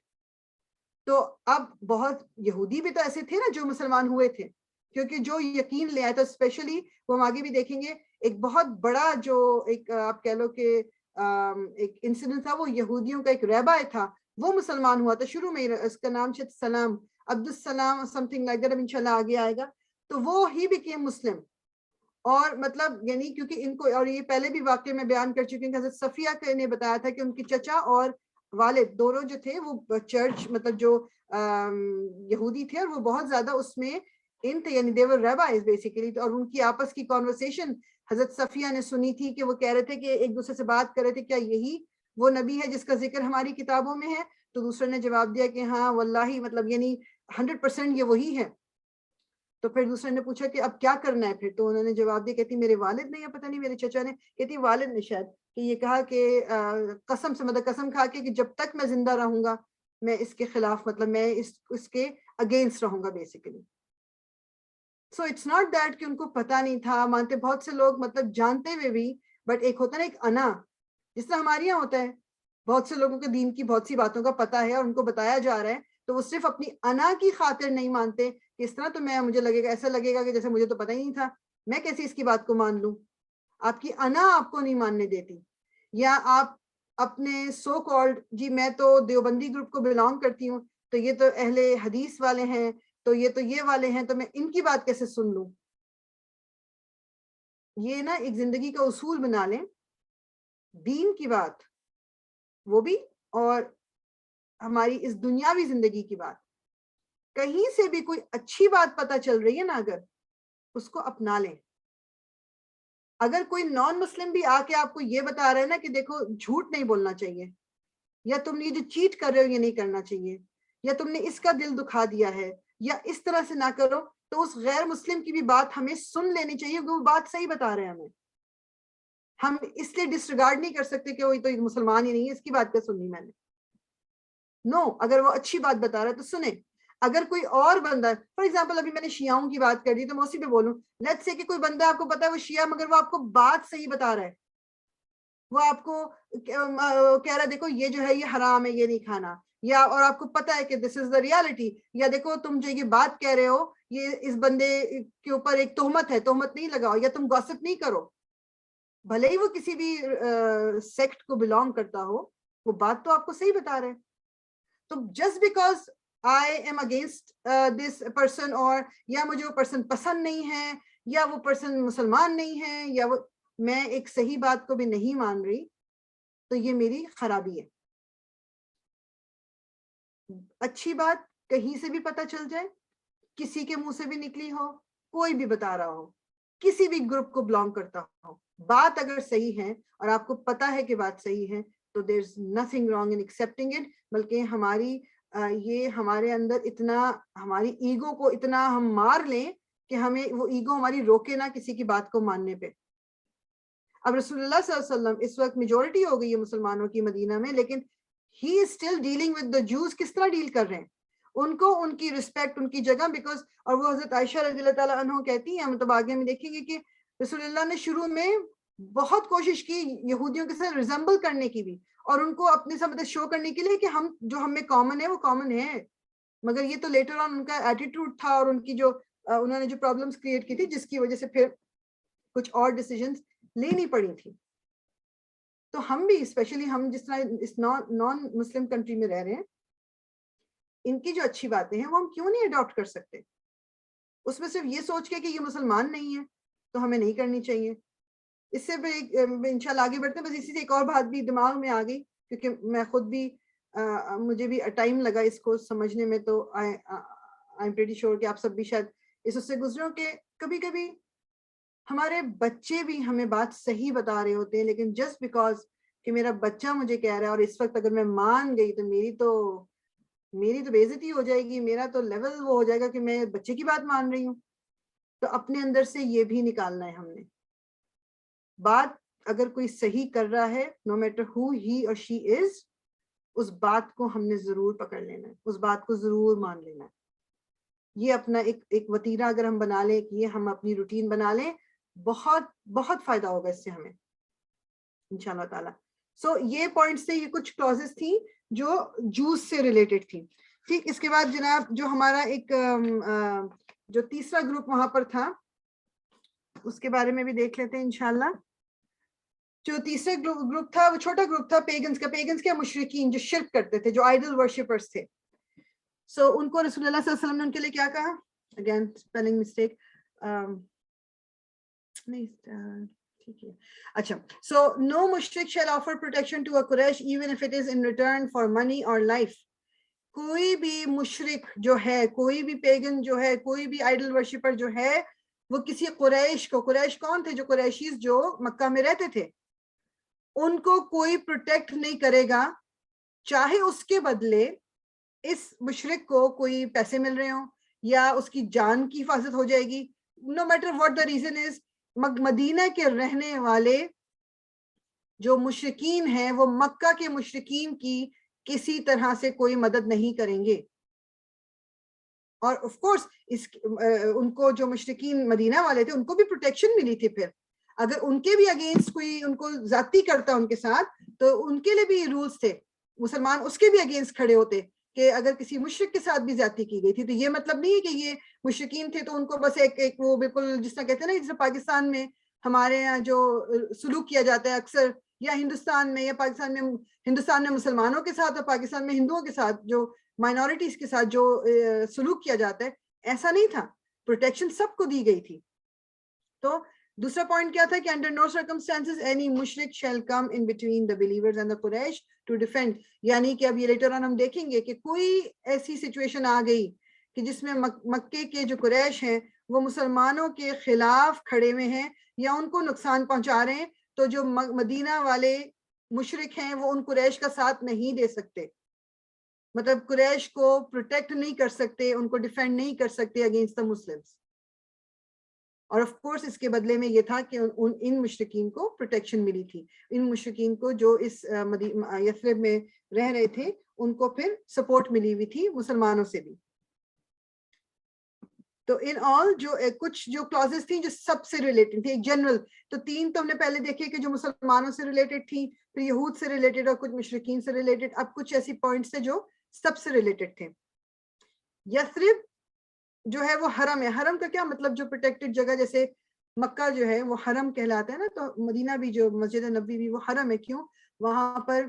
تو اب بہت یہودی بھی تو ایسے تھے نا جو مسلمان ہوئے تھے, کیونکہ جو یقین لے آیا تھا. اسپیشلی وہ ہم آگے بھی دیکھیں گے, ایک بہت بڑا جو ایک آپ کہہ لو کہ ایک انسیڈنٹ تھا, وہ یہودیوں کا ایک ریبائی تھا, وہ مسلمان ہوا تھا شروع میں. اس کا نام شاید سلام, عبد السلام سم تھنگ لائک دیٹ, اب انشاءاللہ آگے آئے گا. تو وہ ہی became مسلم, اور مطلب یعنی کیونکہ ان کو، اور یہ پہلے بھی واقعے میں بیان کر چکی ہوں کہ حضرت صفیہ نے بتایا تھا کہ ان کی چچا اور والد دونوں جو تھے وہ چرچ مطلب جو یہودی تھے، اور وہ بہت زیادہ اس میں ان تھے، یعنی دیور ریبائز بیسیکلی، اور ان کی آپس کی کانورسیشن حضرت صفیہ نے سنی تھی کہ وہ کہہ رہے تھے کہ ایک دوسرے سے بات کر رہے تھے، کیا یہی وہ نبی ہے جس کا ذکر ہماری کتابوں میں ہے؟ تو دوسرے نے جواب دیا کہ ہاں واللہ، مطلب یعنی 100% یہ وہی ہے. تو پھر دوسرے نے پوچھا کہ اب کیا کرنا ہے پھر؟ تو انہوں نے جواب دیا، کہتی میرے والد نے یا پتہ نہیں میرے چچا نے، کہتی والد نے شاید، کہ یہ کہا کہ قسم سے، مطلب قسم کھا کے کہ جب تک میں زندہ رہوں گا میں اس کے خلاف، مطلب میں اس کے اگینسٹ رہوں گا basically. So it's not that کہ ان کو پتہ نہیں تھا. مانتے بہت سے لوگ مطلب جانتے ہوئے بھی، بٹ ایک ہوتا ہے نا ایک انا، جس طرح ہمارے یہاں ہوتا ہے، بہت سے لوگوں کے دین کی بہت سی باتوں کا پتہ ہے اور ان کو بتایا جا رہا ہے، تو وہ صرف اپنی انا کی خاطر نہیں مانتے کہ اس طرح تو میں، مجھے لگے گا، ایسا لگے گا کہ جیسے مجھے تو پتہ ہی نہیں تھا، میں کیسے اس کی بات کو مان لوں. آپ کی انا آپ کو نہیں ماننے دیتی. یا آپ اپنے سو کالڈ، جی میں تو دیوبندی گروپ کو بلانگ کرتی ہوں، تو یہ تو اہل حدیث والے ہیں، تو یہ والے ہیں، تو میں ان کی بات کیسے سن لوں. یہ نا ایک زندگی کا اصول بنا لیں، دین کی بات وہ بھی، اور ہماری اس دنیاوی زندگی کی بات، کہیں سے بھی کوئی اچھی بات پتہ چل رہی ہے نا، اگر اس کو اپنا لیں. اگر کوئی نان مسلم بھی آ کے آپ کو یہ بتا رہا ہے نا کہ دیکھو جھوٹ نہیں بولنا چاہیے، یا تم نے یہ جو چیٹ کر رہے ہو یہ نہیں کرنا چاہیے، یا تم نے اس کا دل دکھا دیا ہے، یا اس طرح سے نہ کرو، تو اس غیر مسلم کی بھی بات ہمیں سن لینی چاہیے، کیونکہ وہ بات صحیح بتا رہے ہیں ہمیں. ہم اس لیے ڈسریگارڈ نہیں کر سکتے کہ وہ تو مسلمان ہی نہیں ہے، اس کی بات کیا سننی میں نے. نو، اگر وہ اچھی بات بتا رہا ہے تو سنیں. اگر کوئی اور بندہ، فار ایگزامپل ابھی میں نے شیعوں کی بات کر دی تو میں اسی پہ بولوں، لیٹس سے کہ کوئی بندہ آپ کو پتا ہے وہ شیعہ، مگر وہ آپ کو بات صحیح بتا رہا ہے، وہ آپ کو کہہ رہا ہے دیکھو یہ جو ہے یہ حرام ہے، یہ نہیں کھانا، یا اور آپ کو پتا ہے کہ دس از دا ریالٹی، یا دیکھو تم جو یہ بات کہہ رہے ہو یہ اس بندے کے اوپر ایک تہمت ہے، تہمت نہیں لگاؤ، یا تم گوسپ نہیں کرو. بھلے ہی وہ کسی بھی سیکٹ کو بلانگ کرتا ہو، وہ بات تو آپ کو صحیح بتا رہے ہیں. تو just because I am against this person, اور یا مجھے وہ پرسن پسند نہیں ہے، یا وہ پرسن مسلمان نہیں ہے، یا وہ میں ایک صحیح بات کو بھی نہیں مان رہی، تو یہ میری خرابی ہے. اچھی بات کہیں سے بھی پتہ چل جائے، کسی کے منہ سے بھی نکلی ہو، کوئی بھی بتا رہا ہو، کسی بھی گروپ کو بلانگ کرتا ہو، بات اگر صحیح ہے اور آپ کو پتا ہے کہ بات صحیح ہے، تو there is nothing wrong in accepting it. بلکہ ہماری یہ ہمارے اندر اتنا، ہماری ایگو کو اتنا ہم مار لیں کہ ہمیں وہ ایگو ہماری روکے نہ کسی کی بات کو ماننے پہ. اب رسول اللہ صلی اللہ علیہ وسلم اس وقت میجورٹی ہو گئی ہے مسلمانوں کی مدینہ میں، لیکن he is still dealing with the Jews. کس طرح ڈیل کر رہے ہیں؟ ان کو ان کی رسپیکٹ، ان کی جگہ، بیکاز، اور وہ حضرت عائشہ رضی اللہ تعالیٰ عنہ کہتی ہیں، مطلب آگے میں دیکھیں گے کہ رسول اللہ نے شروع میں بہت کوشش کی یہودیوں کے ساتھ ریزمبل کرنے کی بھی، اور ان کو اپنے ساتھ مطلب شو کرنے کے لیے کہ ہم جو ہم میں کامن ہے وہ کامن ہے. مگر یہ تو لیٹر آن ان کا ایٹیٹیوڈ تھا، اور ان کی جو انہوں نے جو پرابلمس کریٹ کی تھی، جس کی وجہ سے پھر کچھ اور ڈیسیجنز لینی پڑی تھی. تو ہم بھی اسپیشلی ہم جس طرح اس نان مسلم کنٹری میں رہ رہے ہیں، ان کی جو اچھی باتیں ہیں وہ ہم کیوں نہیں اڈاپٹ کر سکتے؟ اس میں صرف یہ سوچ کے کہ یہ مسلمان نہیں ہے تو ہمیں نہیں کرنی چاہیے. اس سے انشاءاللہ آگے بڑھتے ہیں. بس اسی سے ایک اور بات بھی دماغ میں آ گئی، کیونکہ میں خود بھی مجھے بھی ٹائم لگا اس کو سمجھنے میں، تو آئی ایم پریٹی شیور کہ آپ سب بھی شاید اس سے گزرے ہو، کہ کبھی کبھی ہمارے بچے بھی ہمیں بات صحیح بتا رہے ہوتے ہیں، لیکن جسٹ بیکاز کہ میرا بچہ مجھے کہہ رہا ہے، اور اس وقت اگر میں مان گئی تو میری تو بے عزتی ہو جائے گی، میرا تو لیول وہ ہو جائے گا کہ میں بچے کی بات مان رہی ہوں. تو اپنے اندر سے یہ بھی نکالنا ہے ہم نے. بات اگر کوئی صحیح کر رہا ہے، نو میٹر ہو ہی اور شی از، اس بات کو ہم نے ضرور پکڑ لینا ہے، اس بات کو ضرور مان لینا ہے. یہ اپنا ایک وتیرہ اگر ہم بنا لیں، کہ یہ ہم اپنی روٹین بنا لیں، بہت بہت فائدہ ہوگا اس سے ہمیں انشاءاللہ تعالیٰ. سو یہ پوائنٹس تھے، یہ کچھ کلوزز تھی جو جوس سے ریلیٹڈ تھی. ٹھیک، اس کے بعد جناب جو ہمارا ایک جو تیسرا گروپ وہاں پر تھا، اس کے بارے میں بھی دیکھ لیتے ہیں انشاءاللہ. جو تیسرا گروپ تھا وہ چھوٹا گروپ تھا پیگنز کا. پیگنز کیا؟ مشرکین، جو شرک کرتے تھے، جو آئیڈل ورشپرز تھے. سو ان کو رسول اللہ صلی اللہ علیہ وسلم نے ان کے لیے کیا کہا؟ Again spelling mistake. نہیں ٹھیک ہے. اچھا, so no mushrik shall offer protection to a Quraysh even if it is in return for money or life. کوئی بھی مشرک جو ہے, کوئی بھی پیگن جو ہے, کوئی بھی آئیڈل ورشپر جو ہے, وہ کسی قریش کو, قریش کون تھے؟ جو قریشیز جو مکہ میں رہتے تھے, ان کو کوئی پروٹیکٹ نہیں کرے گا, چاہے اس کے بدلے اس مشرک کو کوئی پیسے مل رہے ہوں یا اس کی جان کی حفاظت ہو جائے گی. No matter what the reason is, مدینہ کے رہنے والے جو مشرکین ہیں وہ مکہ کے مشرکین کی کسی طرح سے کوئی مدد نہیں کریں گے. اور آف کورس ان کو جو مشرکین مدینہ والے تھے ان کو بھی پروٹیکشن ملی تھی. پھر اگر ان کے بھی اگینسٹ کوئی ان کو زیادتی کرتا ان کے ساتھ, تو ان کے لیے بھی رولز تھے, مسلمان اس کے بھی اگینسٹ کھڑے ہوتے کہ اگر کسی مشرک کے ساتھ بھی زیادتی کی گئی تھی. تو یہ مطلب نہیں ہے کہ یہ مشرکین تھے تو ان کو بس ایک وہ بالکل جس طرح کہتے ہیں نا, جیسے پاکستان میں ہمارے یہاں جو سلوک کیا جاتا ہے اکثر, یا ہندوستان میں, یا پاکستان میں, ہندوستان میں مسلمانوں کے ساتھ اور پاکستان میں ہندوؤں کے ساتھ جو مائنورٹیز کے ساتھ جو سلوک کیا جاتا ہے, ایسا نہیں تھا. پروٹیکشن سب کو دی گئی تھی. تو دوسرا پوائنٹ کیا تھا کہ انڈر نو سرکمسٹانسز اینی مشرک shall come in between the believers and the Quraysh to defend. یعنی کہ اب یہ لیٹر آن ہم دیکھیں گے کہ کوئی ایسی سچویشن آ گئی کہ جس میں مکے کے جو قریش ہیں وہ مسلمانوں کے خلاف کھڑے ہوئے ہیں یا ان کو نقصان پہنچا رہے ہیں, تو جو مدینہ والے مشرک ہیں وہ ان قریش کا ساتھ نہیں دے سکتے. مطلب قریش کو پروٹیکٹ نہیں کر سکتے, ان کو ڈیفینڈ نہیں کر سکتے اگینسٹ دا مسلمس. اور آف کورس اس کے بدلے میں یہ تھا کہ ان مشرکین کو پروٹیکشن ملی تھی. ان مشرکین کو جو اس یثرب میں رہ رہے تھے ان کو پھر سپورٹ ملی ہوئی تھی مسلمانوں سے بھی. تو ان آل جو کچھ جو کلازز تھیں جو سب سے ریلیٹڈ تھی, ایک جنرل, تو تین تو ہم نے پہلے دیکھے کہ جو مسلمانوں سے ریلیٹڈ تھی, پھر یہود سے ریلیٹڈ اور کچھ مشرکین سے ریلیٹڈ. اب کچھ ایسی پوائنٹس تھے جو سب سے ریلیٹڈ تھے. یثرب جو ہے وہ حرم ہے. حرم کا کیا مطلب؟ جو پروٹیکٹڈ جگہ, جیسے مکہ جو ہے وہ حرم کہلاتا ہے نا, تو مدینہ بھی جو مسجد نبوی بھی وہ حرم ہے. کیوں؟ وہاں پر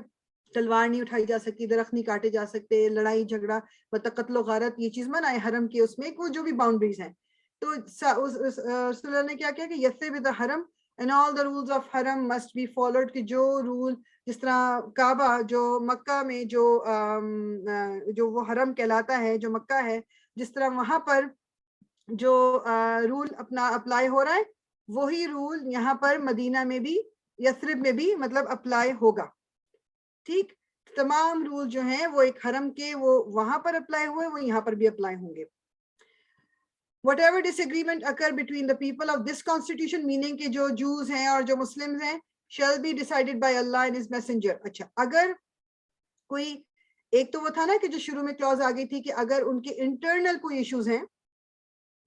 تلوار نہیں اٹھائی جا سکتی, درخت نہیں کاٹے جا سکتے, لڑائی جھگڑا مطلب قتل و غارت, یہ چیز منع ہے حرم کی. اس میں وہ جو بھی باؤنڈریز ہیں, تو رسول اللہ نے کیا کیا کہ یثرب از حرم and all the rules of حرم مسٹ بی فالوڈ. کہ جو رول, جس طرح کعبہ جو مکہ میں جو وہ حرم کہلاتا ہے, جو مکہ ہے, جس طرح وہاں پر جو رول اپنا اپلائی ہو رہا ہے, وہی رول یہاں پر مدینہ میں بھی, یثرب میں بھی مطلب اپلائی ہوگا. ٹھیک, تمام رول جو ہیں وہ ایک حرم کے وہ وہاں پر اپلائی ہوئے, وہ یہاں پر بھی اپلائی ہوں گے. Whatever disagreement occur between the people of this constitution, meaning کہ جو جوز ہیں اور جو مسلمز ہیں, shall be decided by Allah and his messenger. اچھا, اگر کوئی ایک تو وہ تھا نا کہ جو شروع میں کلوز آ گئی تھی کہ اگر ان کے انٹرنل کوئی ایشوز ہیں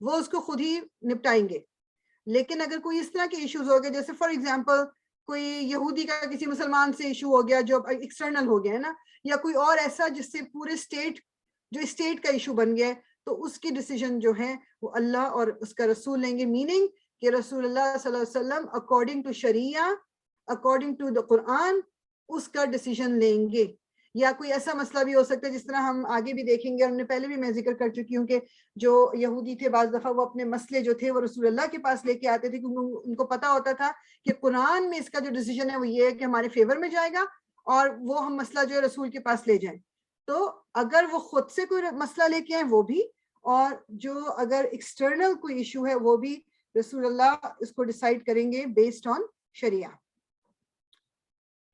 وہ اس کو خود ہی نپٹائیں گے. لیکن اگر کوئی اس طرح کے ایشوز ہو گئے, جیسے فار ایگزامپل کوئی یہودی کا کسی مسلمان سے ایشو ہو گیا جو ایکسٹرنل ہو گیا ہے نا, یا کوئی اور ایسا جس سے پورے اسٹیٹ جو اسٹیٹ کا ایشو بن گیا ہے, تو اس کی ڈیسیجن جو ہے وہ اللہ اور اس کا رسول لیں گے. میننگ کہ رسول اللہ صلی اللہ علیہ وسلم according to sharia, according to the Quran, اس کا ڈیسیجن لیں گے. یا کوئی ایسا مسئلہ بھی ہو سکتا ہے جس طرح ہم آگے بھی دیکھیں گے, ہم نے پہلے بھی میں ذکر کر چکی ہوں کہ جو یہودی تھے بعض دفعہ وہ اپنے مسئلے جو تھے وہ رسول اللہ کے پاس لے کے آتے تھے, کیونکہ ان کو پتا ہوتا تھا کہ قرآن میں اس کا جو ڈیسیجن ہے وہ یہ ہے کہ ہمارے فیور میں جائے گا, اور وہ ہم مسئلہ جو ہے رسول کے پاس لے جائیں. تو اگر وہ خود سے کوئی مسئلہ لے کے آئیں وہ بھی, اور جو اگر ایکسٹرنل کوئی ایشو ہے وہ بھی رسول اللہ اس کو ڈیسائیڈ کریں گے based on sharia.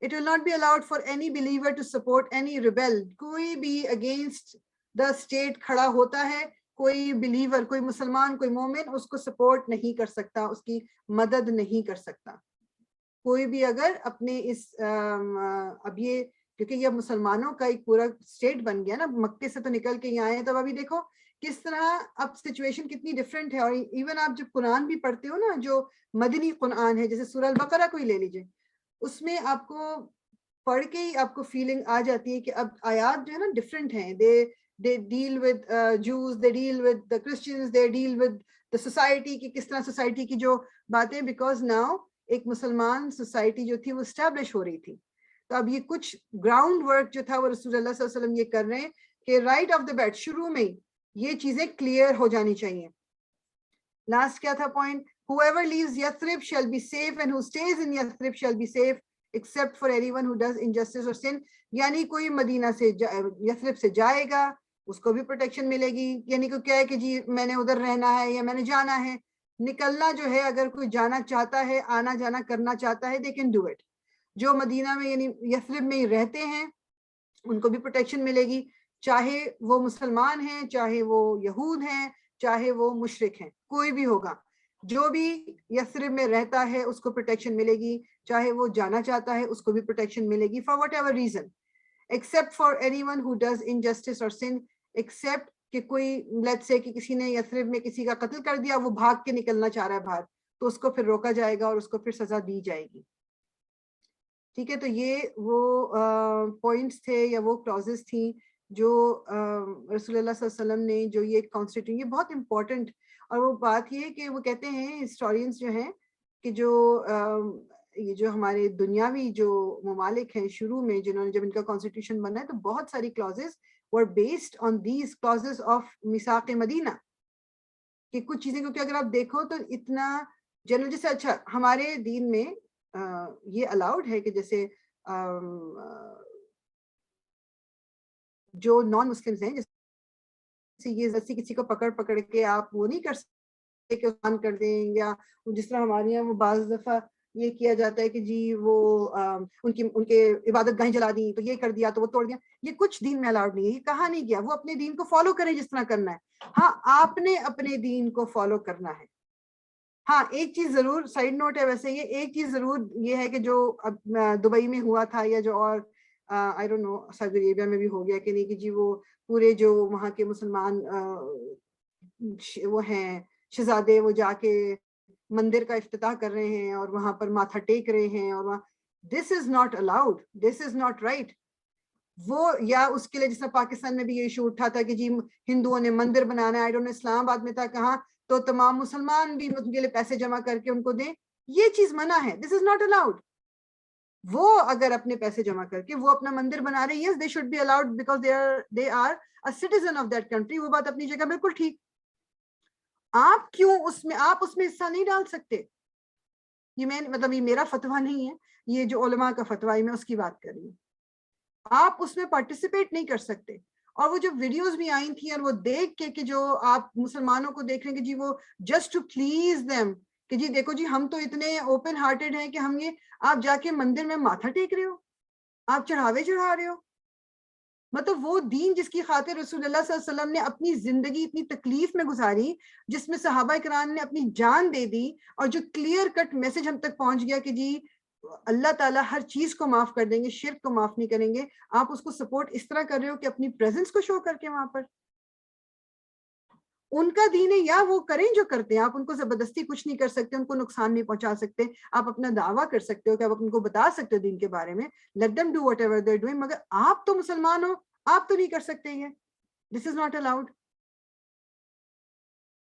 It will not be allowed for any believer to support any rebel. کوئی بھی against the state کھڑا ہوتا ہے, کوئی believer, کوئی مسلمان, کوئی مومن اس کو سپورٹ نہیں کر سکتا, اس کی مدد نہیں کر سکتا. کوئی بھی اگر اپنے اس اب یہ کیونکہ یہ مسلمانوں کا ایک پورا اسٹیٹ بن گیا نا, مکے سے تو نکل کے یہاں آئے, تب ابھی دیکھو کس طرح اب سچویشن کتنی ڈفرینٹ ہے. اور ایون آپ جب قرآن بھی پڑھتے ہو نا, جو مدنی قرآن ہے, جیسے سورہ البقرہ کو ہی لے لیجئے, اس میں آپ کو پڑھ کے ہی آپ کو فیلنگ آ جاتی ہے کہ اب آیات جو ہے نا ڈفرینٹ ہیں. they deal with Jews, they deal with the Christians, they deal with the society, کہ کس طرح سوسائٹی کی جو باتیں, بیکاز ناؤ ایک مسلمان سوسائٹی جو تھی وہ اسٹیبلش ہو رہی تھی. تو اب یہ کچھ گراؤنڈ ورک جو تھا وہ رسول اللہ صلی اللہ علیہ وسلم یہ کر رہے ہیں کہ رائٹ آف دا بیٹ شروع میں یہ چیزیں کلیئر ہو جانی چاہیے. لاسٹ کیا تھا point? whoever leaves Yathrib shall be safe and who stays in Yathrib shall be safe except for anyone who does injustice or sin. یعنی کوئی مدینہ سے یثرب سے جائے گا اس کو بھی پروٹیکشن ملے گی. یعنی کوئی کہے کہ جی میں نے ادھر رہنا ہے یا میں نے جانا ہے, نکلنا جو ہے اگر کوئی جانا چاہتا ہے, آنا جانا کرنا چاہتا ہے, they can do it. جو مدینہ میں یعنی یثرب میں ہی رہتے ہیں ان کو بھی پروٹیکشن ملے گی, چاہے وہ مسلمان ہیں, چاہے وہ یہود ہیں, چاہے وہ مشرک ہیں, کوئی بھی ہوگا. جو بھی یثرب میں رہتا ہے اس کو پروٹیکشن ملے گی, چاہے وہ جانا چاہتا ہے اس کو بھی پروٹیکشن ملے گی, for what ever reason, except for any one who does injustice اور سن, ایکسیپٹ کہ کوئی لیٹس سے کہ کسی نے یثرب میں کسی کا قتل کر دیا, وہ بھاگ کے نکلنا چاہ رہا ہے باہر, تو اس کو پھر روکا جائے گا اور اس کو پھر سزا دی جائے گی. ٹھیک ہے, تو یہ وہ پوائنٹس تھے یا وہ کلازز تھیں جو رسول اللہ صلی اللہ علیہ وسلم نے جو یہ کانسٹیٹیوشن, یہ بہت امپورٹنٹ. اور وہ بات یہ کہ وہ کہتے ہیں ہسٹورینس جو ہیں کہ جو یہ جو ہمارے دنیاوی جو ممالک ہیں شروع میں جنہوں نے جب ان کا کانسٹیٹیوشن بنا ہے تو بہت ساری clauses were based on these clauses of میثاق مدینہ, کہ کچھ چیزیں, کیونکہ اگر آپ دیکھو تو اتنا جنرل, جیسے اچھا ہمارے دین میں یہ الاؤڈ ہے کہ جیسے جو نان مسلمز ہیں, جیسے یہ کسی کو پکڑ کے آپ وہ نہیں کر سکتے کہ آن کر دیں, یا جس طرح ہمارے یہاں وہ بعض دفعہ یہ کیا جاتا ہے کہ جی وہ ان کے عبادت گاہیں جلا دیں تو یہ کر دیا تو وہ توڑ دیا. یہ کچھ دین میں الاؤڈ نہیں ہے, یہ کہا نہیں گیا. وہ اپنے دین کو فالو کریں جس طرح کرنا ہے. ہاں آپ نے اپنے دین کو فالو کرنا ہے. ہاں ایک چیز ضرور سائیڈ نوٹ ہے ویسے, یہ ایک چیز ضرور یہ ہے کہ جو دبئی میں ہوا تھا یا جو اور آئی ڈونٹ نو سعودی عربیہ میں بھی ہو گیا کہ نہیں, کہ جی وہ پورے جو وہاں کے مسلمان وہ ہیں شہزادے, وہ جا کے مندر کا افتتاح کر رہے ہیں اور وہاں پر ماتھا ٹیک رہے ہیں, اور وہاں this is not allowed, this is not right. وہ یا اس کے لیے جس طرح پاکستان میں بھی یہ ایشو اٹھا تھا کہ جی ہندوؤں نے مندر بنانا ہے, آئی ڈونٹ نو اسلام آباد میں تھا کہاں, تو تمام مسلمان بھی ان کے لیے پیسے جمع کر کے ان کو دیں. یہ چیز منع ہے, دس از ناٹ الاؤڈ. وہ اگر اپنے پیسے جمع کر کے وہ اپنا مندر بنا رہے, yes they should be allowed because they are a citizen of that country. وہ بات اپنی جگہ بالکل ٹھیک. آپ کیوں اس میں, آپ اس میں حصہ نہیں ڈال سکتے. یہ میں مطلب یہ میرا فتویٰ نہیں ہے, یہ جو علماء کا فتویٰ ہے میں اس کی بات کر رہی ہوں. آپ اس میں پارٹیسپیٹ نہیں کر سکتے. اور وہ جو ویڈیوز بھی آئی تھیں اور وہ دیکھ کے کہ جو آپ مسلمانوں کو دیکھ رہے ہیں کہ جی وہ جسٹ ٹو پلیز دیم, کہ جی دیکھو جی ہم تو اتنے اوپن ہارٹیڈ ہیں کہ ہم یہ, آپ جا کے مندر میں ماتھا ٹیک رہے ہو, آپ چڑھاوے چڑھا رہے ہو. مطلب وہ دین جس کی خاطر رسول اللہ صلی اللہ علیہ وسلم نے اپنی زندگی اتنی تکلیف میں گزاری, جس میں صحابہ کرام نے اپنی جان دے دی, اور جو کلیئر کٹ میسج ہم تک پہنچ گیا کہ جی اللہ تعالیٰ ہر چیز کو معاف کر دیں گے, شرک کو معاف نہیں کریں گے. آپ اس کو سپورٹ اس طرح کر رہے ہو کہ اپنی پریزنس کو شو کر کے وہاں پر. ان کا دین ہے, یا وہ کریں جو کرتے ہیں, آپ ان کو زبردستی کچھ نہیں کر سکتے, ان کو نقصان نہیں پہنچا سکتے. آپ اپنا دعویٰ کر سکتے ہو کہ آپ ان کو بتا سکتے ہو دین کے بارے میں, let them do whatever they're doing, مگر آپ تو مسلمان ہو, آپ تو نہیں کر سکتے. یہ this is not allowed.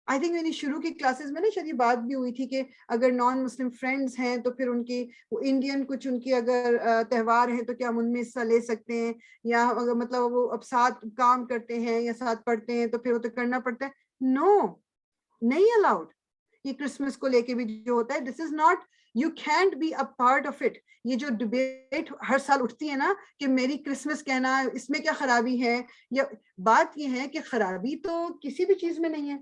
I think میری شروع کی کلاسز میں نا شاید یہ بات بھی ہوئی تھی کہ اگر نان مسلم فرینڈز ہیں تو پھر ان کی وہ انڈین کچھ ان کی اگر تہوار ہیں تو کیا ہم ان میں حصہ لے سکتے ہیں, یا اگر مطلب وہ اب ساتھ کام کرتے ہیں یا ساتھ پڑھتے ہیں تو پھر وہ تو کرنا پڑتا ہے. نو, نہیں الاؤڈ. یہ کرسمس کو لے کے بھی جو ہوتا ہے, this is not, you can't be a part of it. یہ جو ڈبیٹ ہر سال اٹھتی ہے نا کہ میری کرسمس کہنا اس میں کیا خرابی ہے, یا بات یہ ہے کہ خرابی تو کسی بھی چیز میں نہیں ہے.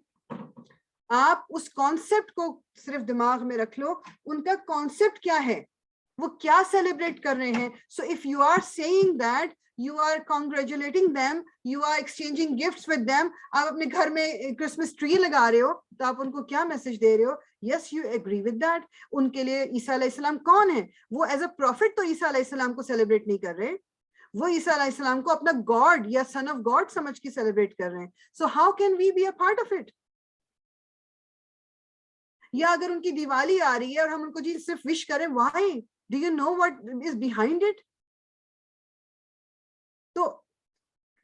آپ اس کانسیپٹ کو صرف دماغ میں رکھ لو, ان کا کانسیپٹ کیا ہے, وہ کیا سیلیبریٹ کر رہے ہیں. So if you are seeing that, you are congratulating them, you are exchanging gifts with them, آپ اپنے گھر میں کرسمس ٹری لگا رہے ہو تو آپ ان کو کیا میسج دے رہے ہو. yes you agree with that. ان کے لیے عیسیٰ علیہ السلام کون ہے, وہ ایز اے پروفٹ تو عیسیٰ علیہ السلام کو سیلیبریٹ نہیں کر رہے, وہ عیسیٰ علیہ السلام کو اپنا گاڈ یا سن آف گاڈ سمجھ کے سیلیبریٹ کر رہے ہیں. So how can we be a part of it. یا اگر ان کی دیوالی آ رہی ہے اور ہم ان کو جی صرف وش کریں, why, do you know what is behind it. تو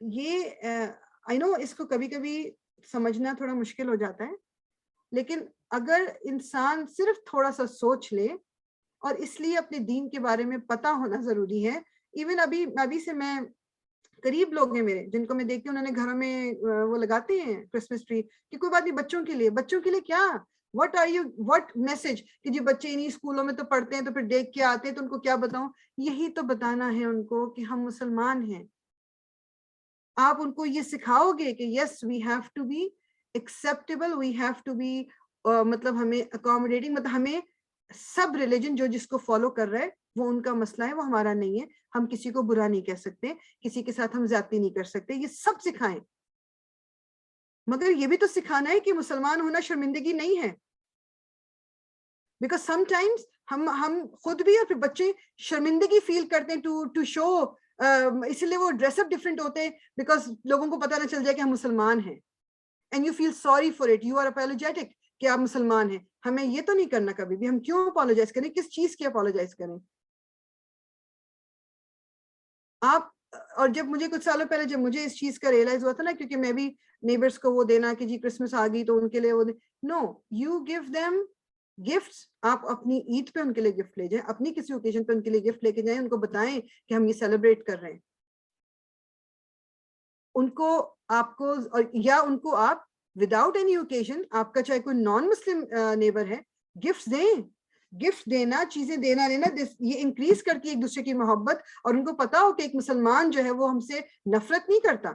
یہ آئی نو اس کو کبھی کبھی سمجھنا تھوڑا مشکل ہو جاتا ہے, لیکن اگر انسان صرف تھوڑا سا سوچ لے, اور اس لیے اپنے دین کے بارے میں پتہ ہونا ضروری ہے. ایون ابھی سے میں قریب لوگ ہیں میرے جن کو میں دیکھتی ہوں, انہوں نے گھروں میں وہ لگاتے ہیں کرسمس ٹری, کہ کوئی بات نہیں بچوں کے لیے کیا, what message کہ جی بچے انہیں اسکولوں میں تو پڑھتے ہیں تو پھر دیکھ کے آتے ہیں تو ان کو کیا بتاؤں؟ یہی تو بتانا ہے ان کو کہ ہم مسلمان ہیں. آپ ان کو یہ سکھاؤ گے کہ yes we have to be acceptable, we have to be مطلب ہمیں اکوموڈیٹنگ, مطلب ہمیں سب ریلیجن جو جس کو فالو کر رہا ہے وہ ان کا مسئلہ ہے, وہ ہمارا نہیں ہے. ہم کسی کو برا نہیں کہہ سکتے, کسی کے ساتھ ہم زیادتی نہیں کر سکتے, یہ سب سکھائیں. مگر یہ بھی تو سکھانا ہے کہ مسلمان ہونا شرمندگی نہیں ہے. بیکاز سم ٹائمس ہم خود بھی اور پھر بچے شرمندگی فیل کرتے ہیں ٹو شو, اسی لیے وہ ڈریس اپ ڈفرینٹ ہوتے ہیں بیکاز لوگوں کو پتہ نہ چل جائے کہ ہم مسلمان ہیں. And you feel sorry for it, you are apologetic کہ آپ مسلمان ہیں. ہمیں یہ تو نہیں کرنا کبھی بھی. ہم کیوں اپولوجائز کریں, کس چیز کی اپولوجائز کریں آپ؟ اور جب مجھے کچھ سالوں پہلے جب مجھے اس چیز کا ریئلائز ہوا تھا نا, کیونکہ میں بھی نیبرس کو وہ دینا کہ جی کرسمس آ گئی تو ان کے لیے وہ نو, یو گیو دیم گفٹس. آپ اپنی عید پہ ان کے لیے گفٹ لے جائیں, اپنی کسی اوکیزن پہ ان کے لیے گفٹ لے کے جائیں, ان کو بتائیں کہ ہم یہ سیلیبریٹ کر رہے ہیں. ان کو آپ کو یا ان کو آپ وداؤٹ اینی اوکیزن, آپ کا چاہے کوئی نان مسلم نیبر ہے, گفٹ دیں. گفٹ دینا, چیزیں دینا لینا, یہ انکریز کرتی ہے ایک دوسرے کی محبت. اور ان کو پتا ہو کہ ایک مسلمان جو ہے وہ ہم سے نفرت نہیں کرتا.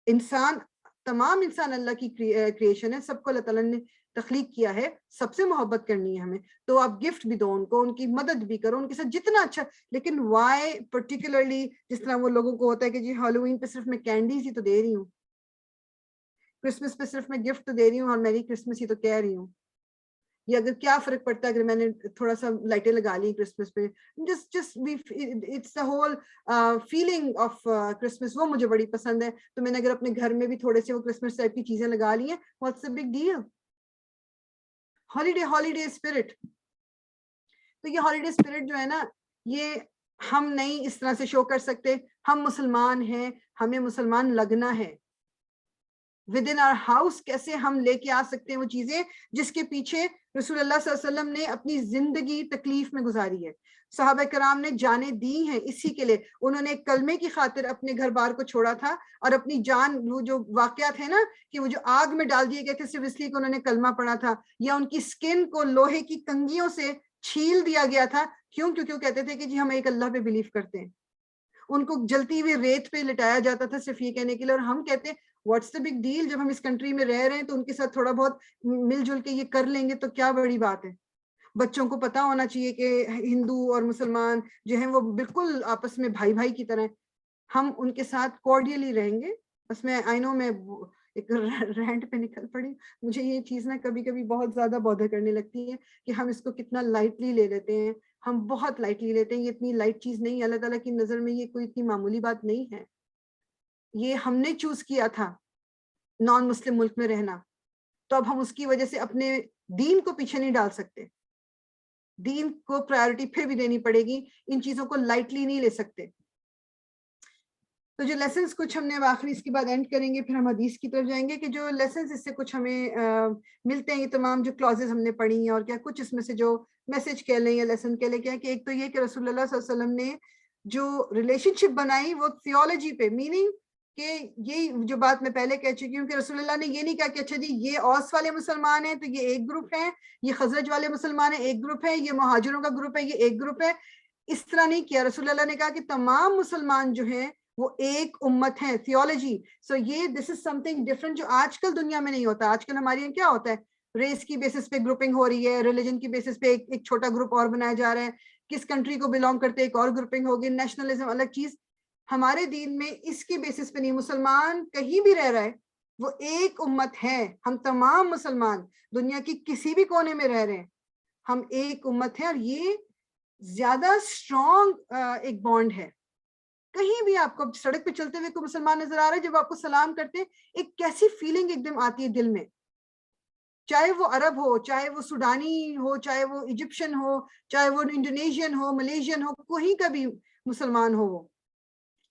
انسان, تمام انسان اللہ کی کریشن ہے, سب کو اللہ تعالیٰ نے تخلیق کیا ہے, سب سے محبت کرنی ہے ہمیں. تو آپ گفٹ بھی دو ان کو, ان کی مدد بھی کرو, ان کے ساتھ جتنا اچھا. لیکن وائی پرٹیکولرلی جس طرح وہ لوگوں کو ہوتا ہے کہ جی ہالووین پہ صرف میں کینڈیز ہی تو دے رہی ہوں, کرسمس پہ صرف میں گفٹ تو دے رہی ہوں اور میری کرسمس ہی تو کہہ رہی ہوں. یا اگر کیا فرق پڑتا ہے اگر میں نے تھوڑا سا لائٹیں لگا لی کرسمس پہ, just it's the whole feeling of Christmas, وہ مجھے بڑی پسند ہے. تو میں نے اگر اپنے گھر میں بھی تھوڑے سے وہ کرسمس ٹائپ کی چیزیں لگا لی ہیں, what's the big deal? Holiday spirit. تو یہ ہالیڈے اسپرٹ جو ہے نا, یہ ہم نہیں اس طرح سے شو کر سکتے. ہم مسلمان ہیں, ہمیں مسلمان لگنا ہے. ود ان آور ہاؤس کیسے ہم لے کے آ سکتے ہیں وہ چیزیں جس کے پیچھے رسول اللہ صلی اللہ علیہ وسلم نے اپنی زندگی تکلیف میں گزاری ہے. صحابہ کرام نے جانیں دی ہیں اسی کے لیے. انہوں نے کلمے کی خاطر اپنے گھر بار کو چھوڑا تھا, اور اپنی جان, وہ جو واقعات ہیں نا کہ وہ جو آگ میں ڈال دیے گئے تھے صرف اس لیے کہ انہوں نے کلمہ پڑھا تھا, یا ان کی سکن کو لوہے کی کنگھیوں سے چھیل دیا گیا تھا. کیوں؟ کیونکہ وہ کہتے تھے کہ جی ہم ایک اللہ پہ بلیو کرتے ہیں. ان کو جلتی ہوئی ریت پہ لٹایا جاتا تھا صرف یہ کہنے کے لیے. اور ہم کہتے ہیں واٹس دا بگ ڈیل, جب ہم اس کنٹری میں رہ رہے ہیں تو ان کے ساتھ تھوڑا بہت مل جل کے یہ کر لیں گے تو کیا بڑی بات ہے. بچوں کو پتا ہونا چاہیے کہ ہندو اور مسلمان جو ہیں وہ بالکل آپس میں بھائی بھائی کی طرح ہیں. ہم ان کے ساتھ کارڈیلی رہیں گے. بس میں آئی نو میں ایک رینٹ پہ نکل پڑی. مجھے یہ چیز نا کبھی کبھی بہت زیادہ بودر کرنے لگتی ہے کہ ہم اس کو کتنا لائٹلی لے لیتے ہیں. ہم بہت لائٹلی لیتے ہیں. یہ اتنی لائٹ چیز نہیں ہے. اللہ تعالیٰ کی نظر میں یہ کوئی اتنی معمولی بات نہیں ہے. یہ ہم نے چوز کیا تھا نان مسلم ملک میں رہنا, تو اب ہم اس کی وجہ سے اپنے دین کو پیچھے نہیں ڈال سکتے. دین کو پرائیورٹی پھر بھی دینی پڑے گی. ان چیزوں کو لائٹلی نہیں لے سکتے. تو جو لیسنز کچھ ہم نے اب آخری اس کے بعد اینڈ کریں گے, پھر ہم حدیث کی طرف جائیں گے کہ جو لیسنز اس سے کچھ ہمیں ملتے ہیں, یہ تمام جو کلازز ہم نے پڑھی ہیں, اور کیا کچھ اس میں سے جو میسج کہہ لیں یا لیسن کہہ لیں, کیا کہ ایک تو یہ کہ رسول اللہ صلی اللہ علیہ وسلم نے جو ریلیشن شپ بنائی وہ تھیولوجی پہ, میننگ کہ یہ جو بات میں پہلے کہہ چکی ہوں کہ رسول اللہ نے یہ نہیں کہا کہ اچھا جی یہ اوس والے مسلمان ہیں تو یہ ایک گروپ ہے, یہ خزرج والے مسلمان ہیں ایک گروپ ہے, یہ مہاجروں کا گروپ ہے یہ ایک گروپ ہے. اس طرح نہیں کیا. رسول اللہ نے کہا کہ تمام مسلمان جو ہیں وہ ایک امت ہے. تھیولوجی. سو یہ this is some thing different جو آج کل دنیا میں نہیں ہوتا. آج کل ہمارے یہاں کیا ہوتا ہے, ریس کی بیسس پہ گروپنگ ہو رہی ہے, ریلیجن کی بیسس پہ ایک چھوٹا گروپ اور بنایا جا رہا ہے, کس کنٹری کو بلونگ کرتے ایک اور گروپنگ ہوگی, نیشنلزم الگ چیز. ہمارے دین میں اس کی بیسس پہ نہیں. مسلمان کہیں بھی رہ رہا ہے وہ ایک امت ہے. ہم تمام مسلمان دنیا کی کسی بھی کونے میں رہ رہے ہیں, ہم ایک امت ہے. اور یہ زیادہ اسٹرانگ ایک بانڈ ہے. کہیں بھی آپ کو سڑک پہ چلتے ہوئے کوئی مسلمان نظر آ رہا ہے, جب آپ کو سلام کرتے ہیں ایک کیسی فیلنگ ایک دم آتی ہے دل میں, چاہے وہ عرب ہو, چاہے وہ سوڈانی ہو, چاہے وہ ایجپشن ہو, چاہے وہ انڈونیشین ہو, ملیشین ہو, کوئی کا بھی مسلمان ہو, وہ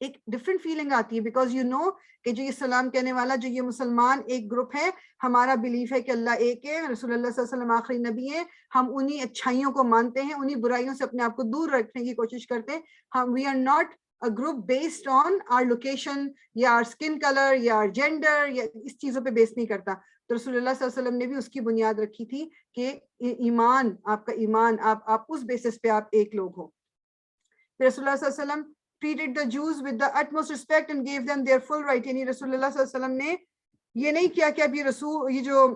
ایک ڈفرینٹ فیلنگ آتی ہے. بیکاز یو نو کہ جو یہ سلام کہنے والا, جو یہ مسلمان ایک گروپ ہے. ہمارا بلیف ہے کہ اللہ ایک ہے, رسول اللہ صلی اللہ علیہ وسلم آخری نبی ہیں, ہم انہی اچھائیوں کو مانتے ہیں, انہی برائیوں سے اپنے آپ کو دور رکھنے کی کوشش کرتے ہیں. ہم we are not a group based on our location یا our skin color یا our gender, یا اس چیزوں پہ بیس نہیں کرتا. تو رسول اللہ صلی اللہ علیہ وسلم نے بھی اس کی بنیاد رکھی تھی کہ ایمان، آپ کا ایمان، آپ اس بیسس پہ آپ ایک لوگ ہو. پھر رسول اللہ صلی اللہ علیہ وسلم treated the Jews with the utmost respect and gave them their full right. یعنی رسول اللہ صلی اللہ علیہ وسلم نے یہ نہیں کیا کہ اب یہ جو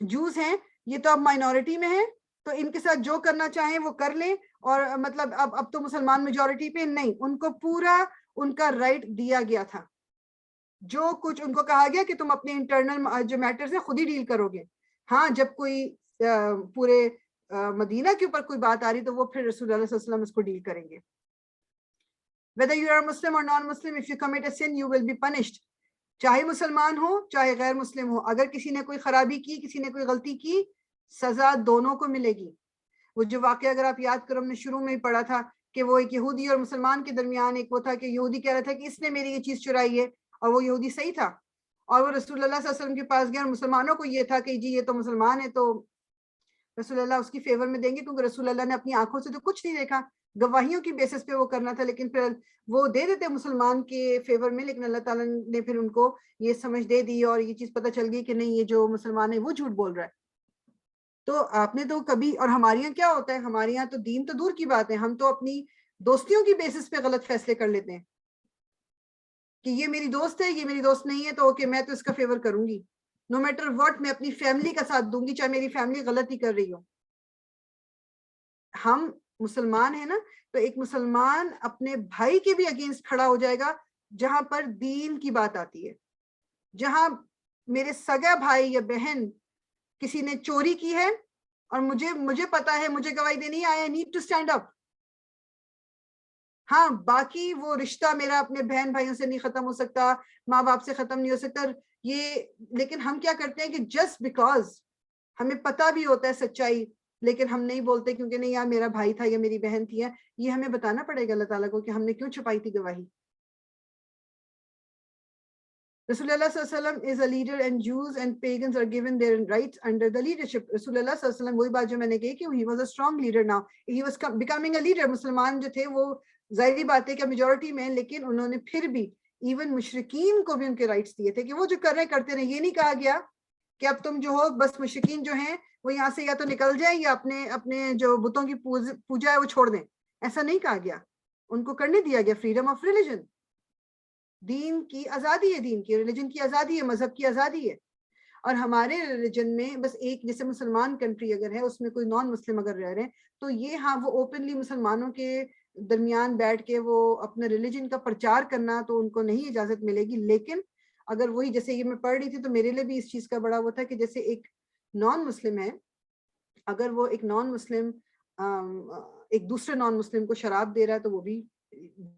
جوز ہیں یہ تو اب مائنورٹی میں ہیں تو ان کے ساتھ جو کرنا چاہیں وہ کر لیں، اور مطلب اب تو مسلمان میجورٹی پہ نہیں، ان کو پورا ان کا رائٹ دیا گیا تھا. جو کچھ ان کو کہا گیا کہ تم اپنے انٹرنل جو میٹرز ہیں خود ہی ڈیل کرو گے. ہاں جب کوئی پورے مدینہ کے اوپر کوئی بات آ رہی تو وہ پھر رسول اللہ صلی اللہ علیہ وسلم اس کو ڈیل کریں گے. whether you are a Muslim or non-Muslim, if you commit a sin you will be punished. چاہے مسلمان ہو چاہے غیر مسلم ہو، اگر کسی نے کوئی خرابی کی، کسی نے کوئی غلطی کی، سزا دونوں کو ملے گی. وہ جو واقعہ اگر آپ یاد کرو، ہم نے شروع میں ہی پڑھا تھا کہ وہ ایک یہودی اور مسلمان کے درمیان ایک وہ تھا کہ یہودی کہہ رہا تھا کہ اس نے میری یہ چیز چرائی ہے، اور وہ یہودی صحیح تھا، اور وہ رسول اللہ صلی اللہ علیہ وسلم کے پاس گیا، اور مسلمانوں کو یہ تھا کہ جی یہ تو مسلمان ہے تو رسول اللہ اس کی فیور میں دیں گے، کیونکہ رسول اللہ نے اپنی آنکھوں سے تو کچھ نہیں دیکھا، گواہیوں کی بیسس پہ وہ کرنا تھا، لیکن پھر وہ دے دیتے مسلمان کے فیور میں. لیکن اللہ تعالیٰ نے پھر ان کو یہ سمجھ دے دی اور یہ چیز پتہ چل گئی کہ نہیں یہ جو مسلمان ہے وہ جھوٹ بول رہا ہے. تو آپ نے تو کبھی، اور ہمارے یہاں کیا ہوتا ہے، ہمارے یہاں تو دین تو دور کی بات ہے، ہم تو اپنی دوستیوں کی بیسس پہ غلط فیصلے کر لیتے ہیں کہ یہ میری دوست ہے، یہ میری دوست نہیں ہے تو اوکے میں تو اس کا فیور کروں گی، نو میٹر واٹ میں اپنی فیملی کا ساتھ دوں گی چاہے میری فیملی غلط ہی کر رہی ہو. ہم مسلمان ہیں نا، تو ایک مسلمان اپنے بھائی کے بھی اگینسٹ کھڑا ہو جائے گا جہاں پر دین کی بات آتی ہے. جہاں میرے سگا بھائی یا بہن کسی نے چوری کی ہے اور مجھے پتا ہے، مجھے گواہی دینی ہے، I need to stand up. ہاں باقی وہ رشتہ میرا اپنے بہن بھائیوں سے نہیں ختم ہو سکتا، ماں باپ سے ختم نہیں ہو سکتا یہ، لیکن ہم کیا کرتے ہیں کہ جسٹ بیکاز ہمیں پتہ بھی ہوتا ہے سچائی، لیکن ہم نہیں بولتے کیونکہ نہیں یار میرا بھائی تھا یا میری بہن تھی. یہ ہمیں بتانا پڑے گا اللہ تعالیٰ کو کہ ہم نے کیوں چھپائی تھی گواہی. رسول اللہ صلی اللہ علیہ وسلم is a leader and Jews and pagans are given their rights under the leadership. رسول اللہ صلی اللہ علیہ وسلم، وہی بات جو میں نے کہی کہ he was a strong leader now. He was becoming a leader. مسلمان جو تھے وہ ظاہری بات ہے کہ میجورٹی میں، لیکن انہوں نے پھر بھی ایون مشرکین کو بھی ان کے رائٹس دیے تھے کہ وہ جو کر رہے کرتے رہے. یہ نہیں کہا گیا کہ اب تم جو ہو بس مشرکین جو ہیں وہ یہاں سے یا تو نکل جائیں یا اپنے جو بتوں کی پوجا ہے وہ چھوڑ دیں. ایسا نہیں کہا گیا، ان کو کرنے دیا گیا فریڈم آف ریلیجن. دین کی آزادی ہے، دین کی ریلیجن کی آزادی ہے، مذہب کی آزادی ہے. اور ہمارے ریلیجن میں بس ایک جیسے مسلمان کنٹری اگر ہے اس میں کوئی نان مسلم اگر رہ رہے ہیں تو یہ ہاں وہ اوپنلی مسلمانوں کے درمیان بیٹھ کے وہ اپنے ریلیجن کا پرچار کرنا تو ان کو نہیں اجازت ملے گی. لیکن اگر وہی جیسے یہ میں پڑھ رہی تھی تو میرے لیے بھی اس چیز کا بڑا وہ تھا کہ جیسے ایک نان مسلم ہے، اگر وہ ایک نان مسلم ایک دوسرے نان مسلم کو شراب دے رہا ہے تو وہ بھی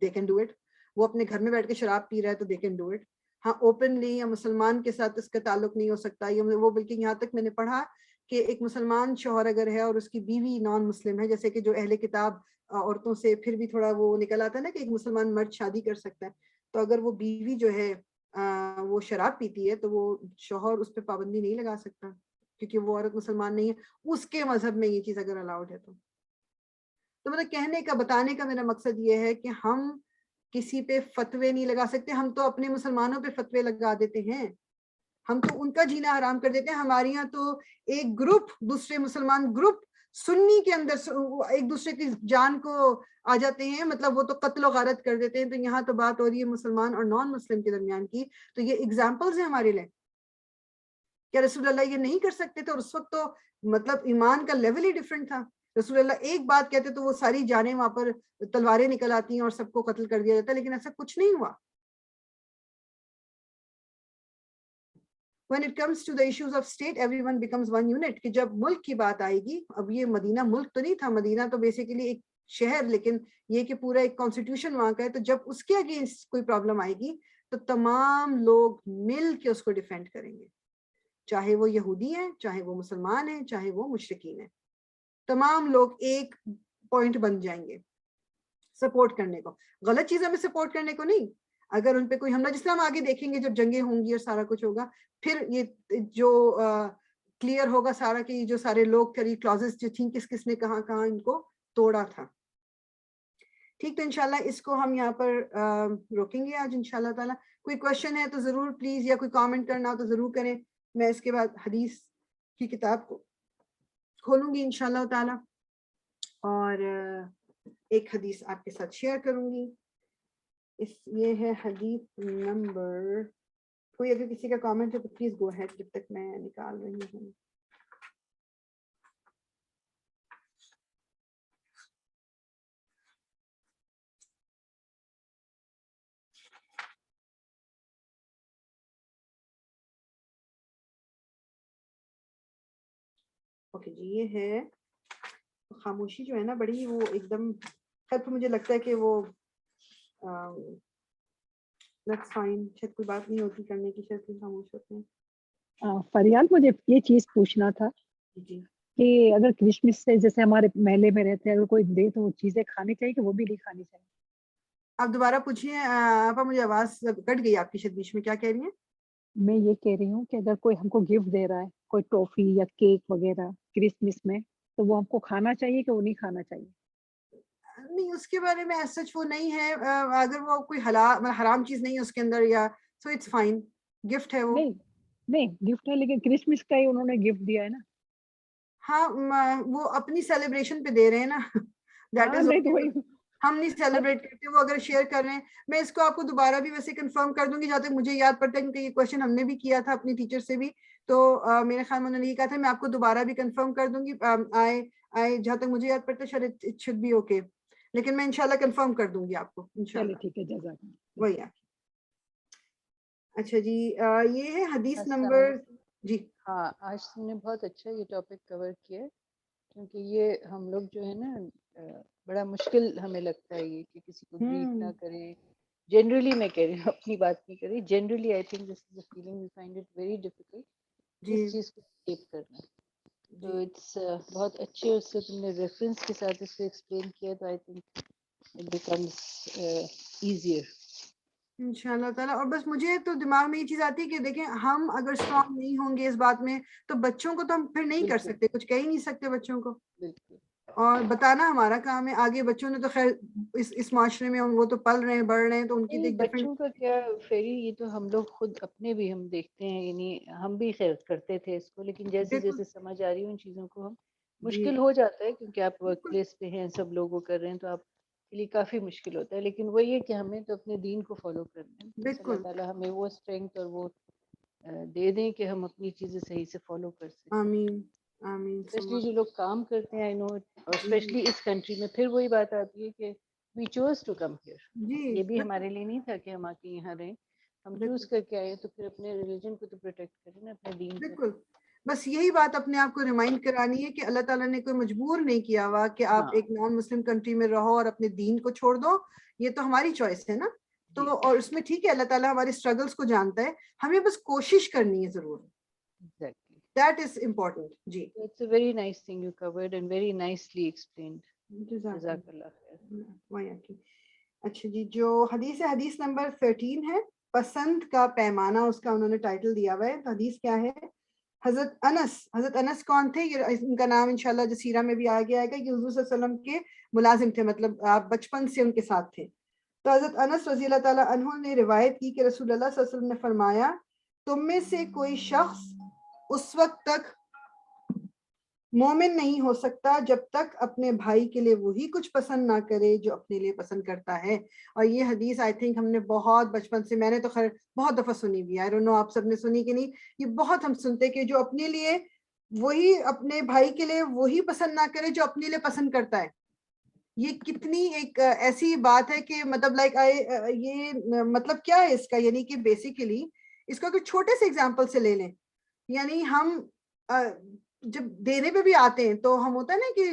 دے کین ڈو اٹ. وہ اپنے گھر میں بیٹھ کے شراب پی رہا ہے تو دے کین ڈو اٹ. ہاں اوپنلی یا مسلمان کے ساتھ اس کا تعلق نہیں ہو سکتا. وہ بلکہ یہاں تک میں نے پڑھا کہ ایک مسلمان شوہر اگر ہے اور اس کی بیوی نان مسلم ہے، جیسے کہ جو اہل کتاب عورتوں سے پھر بھی تھوڑا وہ نکل آتا ہے نا کہ ایک مسلمان مرد شادی کر سکتا ہے، تو اگر وہ بیوی جو ہے وہ شراب پیتی ہے تو وہ شوہر اس پہ پابندی نہیں لگا سکتا کیونکہ وہ عورت مسلمان نہیں ہے. اس کے مذہب میں یہ چیز اگر الاؤڈ ہے تو مطلب کہنے کا بتانے کا میرا مقصد یہ ہے کہ ہم کسی پہ فتوے نہیں لگا سکتے. ہم تو اپنے مسلمانوں پہ فتوے لگا دیتے ہیں، ہم تو ان کا جینا حرام کر دیتے ہیں. ہمارے یہاں تو ایک گروپ دوسرے مسلمان گروپ سنی کے اندر ایک دوسرے کی جان کو آ جاتے ہیں، مطلب وہ تو قتل و غارت کر دیتے ہیں. تو یہاں تو بات ہو رہی ہے مسلمان اور نان مسلم کے درمیان کی، تو یہ اگزامپلز ہیں ہمارے لیے. کیا رسول اللہ یہ نہیں کر سکتے تھے؟ اور اس وقت تو مطلب ایمان کا لیول ہی ڈفرینٹ تھا. رسول اللہ ایک بات کہتے تو وہ ساری جانیں وہاں پر تلواریں نکل آتی ہیں اور سب کو قتل کر دیا جاتا ہے، لیکن ایسا کچھ نہیں ہوا. When it comes to the issues of state, everyone becomes one unit. کہ جب ملک کی بات آئے گی، اب یہ مدینہ ملک تو نہیں تھا، مدینہ تو بیسیکلی ایک شہر، لیکن یہ کہ پورا ایک کانسٹیٹیوشن وہاں کا ہے، تو جب اس کے اگینسٹ کوئی پرابلم آئے گی تو تمام لوگ مل کے اس کو ڈیفینڈ کریں گے، چاہے وہ یہودی ہیں، چاہے وہ مسلمان ہیں، چاہے وہ مشرکین ہیں. تمام لوگ ایک پوائنٹ بن جائیں گے سپورٹ کرنے کو، غلط چیزوں میں سپورٹ کرنے کو نہیں. اگر ان پہ کوئی حملہ، جس طرح ہم آگے دیکھیں گے جب جنگیں ہوں گی اور سارا کچھ ہوگا، پھر یہ جو کلیئر ہوگا سارا کہ جو سارے لوگ کری کلازز جو تھیں کس کس نے کہاں کہاں ان کو توڑا تھا. ٹھیک، تو انشاءاللہ اس کو ہم یہاں پر روکیں گے آج انشاءاللہ تعالیٰ. کوئی کوشچن ہے تو ضرور پلیز، یا کوئی کامنٹ کرنا ہو تو ضرور کریں. میں اس کے بعد حدیث کی کتاب کو کھولوں گی انشاءاللہ تعالی اور ایک حدیث آپ کے ساتھ شیئر کروں گی. یہ ہے حدیث نمبر. کوئی اگر کسی کا کامنٹ ہے تو پلیز گو ہیڈ جب تک میں نکال رہی ہوں. اوکے جی، یہ ہے خاموشی جو ہے نا بڑی وہ ایک دم خیر تو مجھے لگتا ہے کہ وہ لیٹس فائن شاید کوئی بات نہیں ہوتی کرنے کی، شاید کوئی خاموش ہوتے ہیں. فریال مجھے یہ چیز پوچھنا تھا جی کہ اگر کرسمس سے جیسے ہمارے محلے میں رہتے ہیں اگر کوئی دے تو وہ چیزیں کھانی چاہیے کہ وہ بھی نہیں کھانی چاہیے؟ آپ دوبارہ پوچھیے آپا، مجھے آواز کٹ گئی آپ کی شاید بیچ میں. کیا کہہ رہی ہیں؟ میں یہ کہہ رہی ہوں کہ اگر کوئی ہم کو گفٹ دے رہا ہے، کوئی ٹافی یا کیک وغیرہ کرسمس میں، تو وہ ہم کو کھانا چاہیے کہ وہ نہیں کھانا چاہیے؟ نہیں، اس کے بارے میں سچ وہ نہیں ہے. اگر وہ کوئی حرام چیز نہیں ہے اس کے اندر یا سو اٹس فائن. گفٹ ہے وہ. نہیں گفٹ ہے لیکن کرسمس کا ہی انہوں نے گفٹ دیا ہے نا. ہاں وہ اپنی سیلیبریشن پہ دے رہے ہیں نا. دیٹ ہاں از نہیں تو وہی ہم نہیں سیلیبریٹ کرتے، وہ اگر شیئر کر رہے ہیں. میں اس کو آپ کو دوبارہ بھی ویسے کنفرم کر دوں گی جہاں تک مجھے یاد پڑتا ہے، کیونکہ یہ کویشچن ہم نے بھی کیا تھا اپنی ٹیچر سے بھی. تو میرے خیال میں انہوں نے یہ کہا تھا، میں آپ کو دوبارہ بھی کنفرم کر دوں گی. آئے جہاں تک مجھے یاد پڑتا ہے شاید اٹ شوڈ بی اوکے، لیکن میں انشاءاللہ کنفرم کر دوں گی آپ کو چلے انشاءاللہ. ٹھیک ہے، جزاک اللہ. وہی آپ. اچھا جی، یہ ہے حدیث السلام نمبر. علیکم. جی ہاں، آج تم نے بہت اچھا یہ ٹاپک کور کیا ہے، کیونکہ یہ ہم لوگ جو ہے نا بڑا مشکل ہمیں لگتا ہے یہ کہ کسی کو گریٹ نہ کریں. جنرلی میں کہہ رہی ہوں، اپنی بات نہیں کر رہی، generally I think this is a feeling we find it very difficult جی اس چیز کو اسکیپ کرنا. تو اٹس بہت اچھے اس سے تم نے ریفرنس کے ساتھ اس کو ایکسپلین کیا، تو I think it becomes easier. انشاءاللہ تعالیٰ. اور بس مجھے تو دماغ میں یہ چیز آتی ہے کہ دیکھیں ہم اگر اسٹرانگ نہیں ہوں گے اس بات میں تو بچوں کو تو ہم پھر نہیں کر بالکل سکتے، کچھ کہہ ہی نہیں سکتے بچوں کو. بالکل. اور بتانا ہمارا کام ہے. آگے بچوں نے تو خیر اس معاشرے میں وہ تو پل رہے ہیں، بڑھ رہے ہیں، تو ان کی تو نہیں، ایک ڈفرینٹ. بچوں کا کیا فیری، یہ تو ہم لوگ خود اپنے بھی ہم دیکھتے ہیں، یعنی ہم بھی خیر کرتے تھے اس کو، لیکن جیسے بالکل جیسے سمجھ آ رہی ہوں ان چیزوں کو، ہم جی مشکل ہو جاتا ہے کیونکہ آپ ورک بالکل پلیس پہ ہیں، سب لوگوں کر رہے ہیں، تو آپ کے لیے کافی مشکل ہوتا ہے. لیکن وہی ہے کہ ہمیں تو اپنے دین کو فالو کرنا ہے. بس اللہ بالکل. تعالیٰ ہمیں وہ اسٹرینگتھ اور وہ دے دیں کہ ہم اپنی چیزیں صحیح سے فالو کر سکیں. آمین آمین. اسپیشلی جو لوگ کام کرتے ہیں، آئی نو، اور جی اسپیشلی اس کنٹری میں، پھر وہی بات آتی ہے کہ we choose to come here. جی یہ بھی بالکل ہمارے لیے نہیں تھا کہ ہم آ کے یہاں رہیں، ہم بالکل چوز کر کے آئے، تو پھر اپنے ریلیجن کو تو پروٹیکٹ کریں نا، اپنے دین کو. بالکل. بس یہی بات اپنے آپ کو ریمائنڈ کرانی ہے کہ اللہ تعالیٰ نے کوئی مجبور نہیں کیا ہوا کہ آپ ہاں ایک نان مسلم کنٹری میں رہو اور اپنے دین کو چھوڑ دو. یہ تو ہماری چوائس ہے نا. جی تو اور اس میں ٹھیک ہے، اللہ تعالیٰ ہمارے اسٹرگلس کو جانتا ہے، ہمیں بس کوشش کرنی ہے ضرور. ایگزیکٹلی. That is important. جی it's a very nice thing you covered and very nicely explained. جزاک جزاک اللہ خیر. اللہ. اچھا جی، جو حدیث نمبر 13 ہے، پسند کا پیمانہ، اس کا انہوں نے ٹائٹل دیا ہوا ہے. تو حدیث کیا ہے؟ حضرت انس کون تھے؟ یہ ان کا نام انشاءاللہ جو سیرہ میں بھی آ گیا ہے کہ حضور صلی اللہ علیہ وسلم کے ملازم تھے، مطلب آپ بچپن سے ان کے ساتھ تھے. تو حضرت انس رضی اللہ تعالیٰ عنہ نے روایت کی کہ رسول اللہ صلی اللہ علیہ وسلم نے فرمایا، تم میں سے کوئی شخص اس وقت تک مومن نہیں ہو سکتا جب تک اپنے بھائی کے لیے وہی کچھ پسند نہ کرے جو اپنے لیے پسند کرتا ہے. اور یہ حدیث آئی تھنک ہم نے بہت بچپن سے، میں نے تو خیر بہت دفعہ سنی بھی ہے، آئی ڈونٹ نو آپ سب نے سنی کہ نہیں. یہ بہت ہم سنتے کہ جو اپنے لیے وہی اپنے بھائی کے لیے وہی پسند نہ کرے جو اپنے لیے پسند کرتا ہے. یہ کتنی ایک ایسی بات ہے کہ مطلب لائک یہ مطلب کیا ہے اس کا، یعنی کہ بیسیکلی اس کو کچھ چھوٹے سے اگزامپل سے لے لیں. یعنی ہم جب دینے پہ بھی آتے ہیں تو ہم ہوتا ہے نا کہ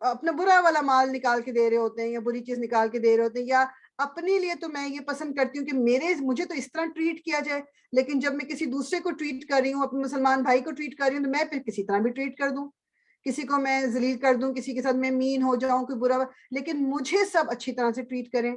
اپنا برا والا مال نکال کے دے رہے ہوتے ہیں یا بری چیز نکال کے دے رہے ہوتے ہیں، یا اپنے لیے تو میں یہ پسند کرتی ہوں کہ مجھے تو اس طرح ٹریٹ کیا جائے، لیکن جب میں کسی دوسرے کو ٹریٹ کر رہی ہوں، اپنے مسلمان بھائی کو ٹریٹ کر رہی ہوں، تو میں پھر کسی طرح بھی ٹریٹ کر دوں، کسی کو میں ذلیل کر دوں، کسی کے ساتھ میں مین ہو جاؤں، کوئی برا، لیکن مجھے سب اچھی طرح سے ٹریٹ کریں.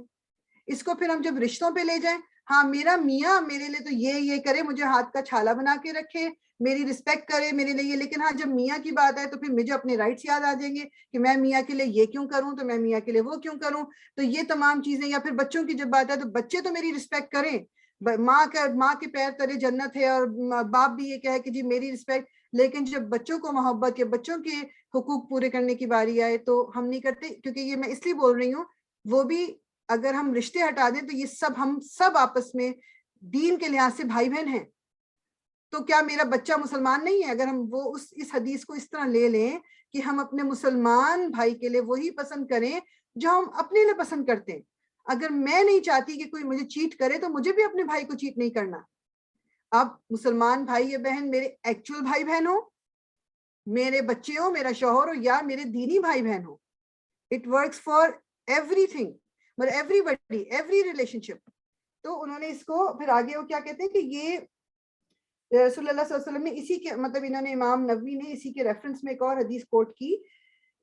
اس کو پھر ہم جب رشتوں پہ لے جائیں، ہاں میرا میاں میرے لیے تو یہ کرے، مجھے ہاتھ کا چھالا بنا کے رکھے، میری رسپیکٹ کرے میرے لیے، لیکن ہاں جب میاں کی بات آئے تو پھر مجھے اپنے رائٹس یاد آ جائیں گے کہ میں میاں کے لیے یہ کیوں کروں، تو میں میاں کے لیے وہ کیوں کروں. تو یہ تمام چیزیں، یا پھر بچوں کی جب بات آئے تو بچے تو میری رسپیکٹ کریں، ماں کے پیر تلے جنت ہے، اور باپ بھی یہ کہے کہ جی میری رسپیکٹ، لیکن جب بچوں کو محبت یا بچوں کے حقوق پورے کرنے کی باری آئے تو ہم نہیں کرتے. کیونکہ یہ میں اس لیے بول رہی ہوں، وہ بھی اگر ہم رشتے ہٹا دیں تو یہ ہم سب آپس میں دین کے لحاظ سے بھائی بہن ہیں. تو کیا میرا بچہ مسلمان نہیں ہے؟ اگر ہم وہ اس حدیث کو اس طرح لے لیں کہ ہم اپنے مسلمان بھائی کے لیے وہی پسند کریں جو ہم اپنے لیے پسند کرتے ہیں. اگر میں نہیں چاہتی کہ کوئی مجھے چیٹ کرے تو مجھے بھی اپنے بھائی کو چیٹ نہیں کرنا. اب مسلمان بھائی یا بہن میرے ایکچوئل بھائی بہن ہو، میرے بچے ہو، میرا شوہر ہو، یا میرے دینی بھائی بہن ہو، it works for everything, but everybody, ایوری ریلیشن شپ. تو انہوں نے اس کو پھر آگے وہ کیا کہتے ہیں کہ یہ رسول اللہ صلی اللہ علیہ وسلم نے اسی کے مطلب انہوں نے امام نووی نے اسی کے ریفرنس میں ایک اور حدیث کوٹ کی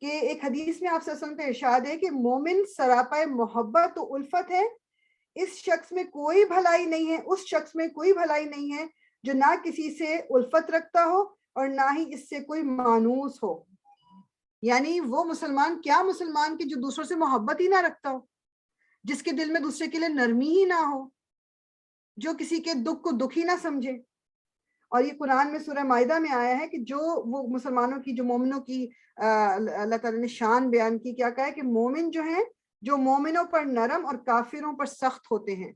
کہ ایک حدیث میں آپ صلی اللہ علیہ وسلم کا ارشاد ہے کہ مومن سراپا محبت و الفت ہے، اس شخص میں کوئی بھلائی نہیں ہے، اس شخص میں کوئی بھلائی نہیں ہے جو نہ کسی سے الفت رکھتا ہو اور نہ ہی اس سے کوئی مانوس ہو. یعنی وہ مسلمان، کیا مسلمان کہ جو دوسروں سے محبت ہی نہ رکھتا ہو، جس کے دل میں دوسرے کے لیے نرمی ہی نہ ہو، جو کسی کے دکھ کو دکھ ہی نہ سمجھے. اور یہ قرآن میں سورہ مائدہ میں آیا ہے کہ جو وہ مسلمانوں کی، جو مومنوں کی اللہ تعالیٰ نے شان بیان کی، کیا کہا ہے کہ مومن جو ہیں جو مومنوں پر نرم اور کافروں پر سخت ہوتے ہیں.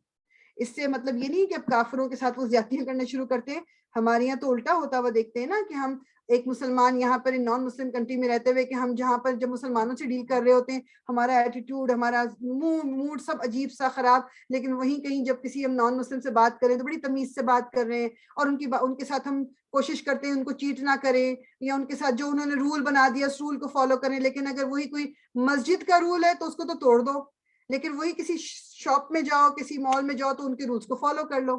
اس سے مطلب یہ نہیں کہ اب کافروں کے ساتھ وہ زیادتیاں کرنا شروع کرتے ہیں. ہمارے یہاں تو الٹا ہوتا ہوا دیکھتے ہیں نا کہ ہم ایک مسلمان یہاں پر نان مسلم کنٹری میں رہتے ہوئے کہ ہم جہاں پر جب مسلمانوں سے ڈیل کر رہے ہوتے ہیں ہمارا ایٹیٹیوڈ، ہمارا موڈ سب عجیب سا خراب، لیکن وہیں کہیں جب کسی ہم نان مسلم سے بات کریں تو بڑی تمیز سے بات کر رہے ہیں، اور ان کے ساتھ ہم کوشش کرتے ہیں ان کو چیٹ نہ کریں، یا ان کے ساتھ جو انہوں نے رول بنا دیا اس رول کو فالو کریں. لیکن اگر وہی کوئی مسجد کا رول ہے تو اس کو تو توڑ دو، لیکن وہی کسی شاپ میں جاؤ، کسی مال میں جاؤ تو ان کے رولز کو فالو کر لو.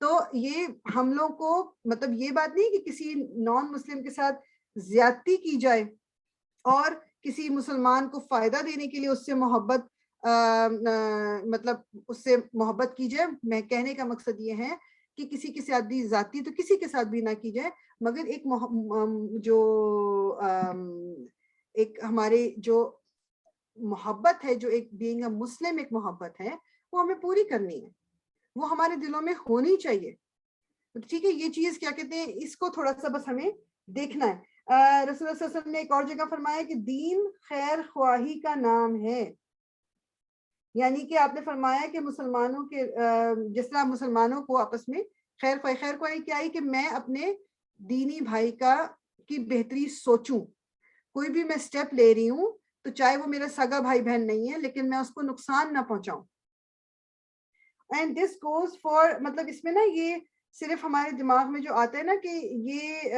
تو یہ ہم لوگ کو مطلب یہ بات نہیں کہ کسی نان مسلم کے ساتھ زیادتی کی جائے اور کسی مسلمان کو فائدہ دینے کے لیے اس سے محبت مطلب اس سے محبت کی جائے. میں کہنے کا مقصد یہ ہے کہ کسی کے ساتھ بھی ذاتی تو کسی کے ساتھ بھی نہ کی جائے، مگر ایک جو ایک ہمارے جو محبت ہے، جو ایک بینگ اے مسلم ایک محبت ہے، وہ ہمیں پوری کرنی ہے، وہ ہمارے دلوں میں ہونی چاہیے. ٹھیک ہے، یہ چیز کیا کہتے ہیں، اس کو تھوڑا سا بس ہمیں دیکھنا ہے. رسول اللہ صلی اللہ علیہ وسلم نے ایک اور جگہ فرمایا کہ دین خیر خواہی کا نام ہے. یعنی کہ آپ نے فرمایا کہ مسلمانوں کے جس طرح مسلمانوں کو آپس میں خیر خواہی کیا ہے کہ میں اپنے دینی بھائی کی بہتری سوچوں. کوئی بھی میں سٹیپ لے رہی ہوں تو چاہے وہ میرا سگا بھائی بہن نہیں ہے لیکن میں اس کو نقصان نہ پہنچاؤں. اینڈ دس گوز فار مطلب اس میں نا یہ صرف ہمارے دماغ میں جو آتا ہے نا کہ یہ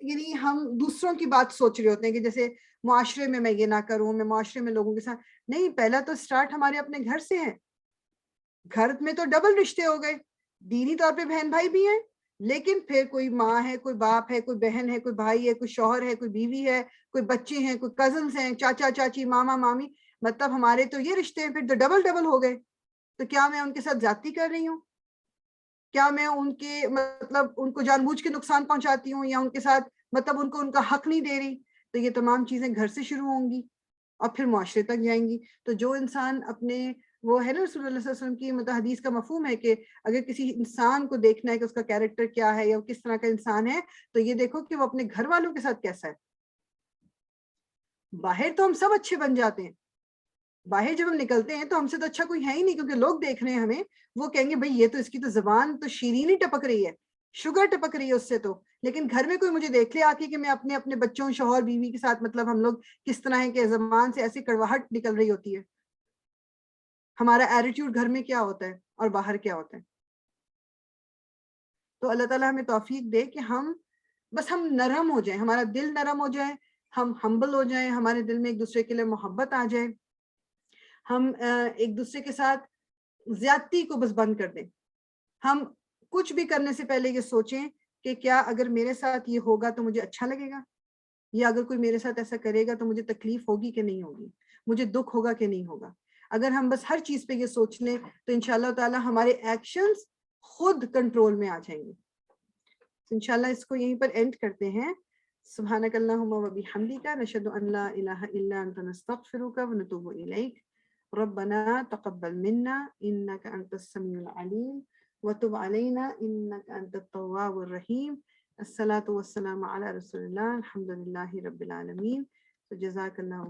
یعنی ہم دوسروں کی بات سوچ رہے ہوتے ہیں کہ جیسے معاشرے میں یہ نہ کروں، میں معاشرے میں لوگوں کے ساتھ نہیں. پہلا تو سٹارٹ ہمارے اپنے گھر سے ہے. گھر میں تو ڈبل رشتے ہو گئے، دینی طور پہ بہن بھائی بھی ہیں، لیکن پھر کوئی ماں ہے، کوئی باپ ہے، کوئی بہن ہے، کوئی بھائی ہے، کوئی شوہر ہے، کوئی بیوی ہے، کوئی بچے ہیں، کوئی کزنس ہیں، چاچا چاچی، ماما مامی، مطلب ہمارے تو یہ رشتے ہیں پھر تو ڈبل ہو گئے. تو کیا میں ان کے ساتھ زیادتی کر رہی ہوں؟ کیا میں ان کے مطلب ان کو جان بوجھ کے نقصان پہنچاتی ہوں، یا ان کے ساتھ مطلب ان کو ان کا حق نہیں دے رہی؟ تو یہ تمام چیزیں گھر سے شروع ہوں گی اور پھر معاشرے تک جائیں گی. تو جو انسان اپنے وہ ہے نا رسول اللہ صلی اللہ علیہ وسلم کی مطلب حدیث کا مفہوم ہے کہ اگر کسی انسان کو دیکھنا ہے کہ اس کا کیریکٹر کیا ہے یا وہ کس طرح کا انسان ہے تو یہ دیکھو کہ وہ اپنے گھر والوں کے ساتھ کیسا ہے. باہر تو ہم سب اچھے بن جاتے ہیں، باہر جب ہم نکلتے ہیں تو ہم سے تو اچھا کوئی ہے ہی نہیں، کیونکہ لوگ دیکھ رہے ہیں ہمیں، وہ کہیں گے بھئی یہ تو اس کی تو زبان تو شیرین ہی ٹپک رہی ہے، شوگر ٹپک رہی ہے اس سے تو. لیکن گھر میں کوئی مجھے دیکھ لے آ کے کہ میں اپنے بچوں، شوہر، بیوی کے ساتھ مطلب ہم لوگ کس طرح ہے کہ زبان سے ایسی کڑواہٹ نکل رہی ہوتی ہے، ہمارا ایٹیٹیوڈ گھر میں کیا ہوتا ہے اور باہر کیا ہوتا ہے. تو اللہ تعالیٰ ہمیں توفیق دے کہ ہم نرم ہو جائیں، ہمارا دل نرم ہو جائے، ہم ہمبل ہو جائیں، ہمارے دل میں ایک دوسرے کے لیے محبت آ جائے، ہم ایک دوسرے کے ساتھ زیادتی کو بس بند کر دیں. ہم کچھ بھی کرنے سے پہلے یہ سوچیں کہ کیا اگر میرے ساتھ یہ ہوگا تو مجھے اچھا لگے گا، یا اگر کوئی میرے ساتھ ایسا کرے گا تو مجھے تکلیف ہوگی کہ نہیں ہوگی، مجھے دکھ ہوگا کہ نہیں ہوگا. اگر ہم بس ہر چیز پہ یہ سوچ لیں تو انشاءاللہ تعالی ہمارے ایکشنز خود کنٹرول میں آ جائیں گے. انشاءاللہ اس کو یہیں پر اینڈ کرتے ہیں. سبحانک اللہم و بحمدک، نشہد ان لا الہ الا انت، نستغفرک و نتوب الیک. ربنا تقبل منا إنك أنت السميع العليم وتب علينا إنك أنت التواب الرحيم. الصلاة والسلام على رسول الله. الحمد لله رب العالمين. جزاك اللہ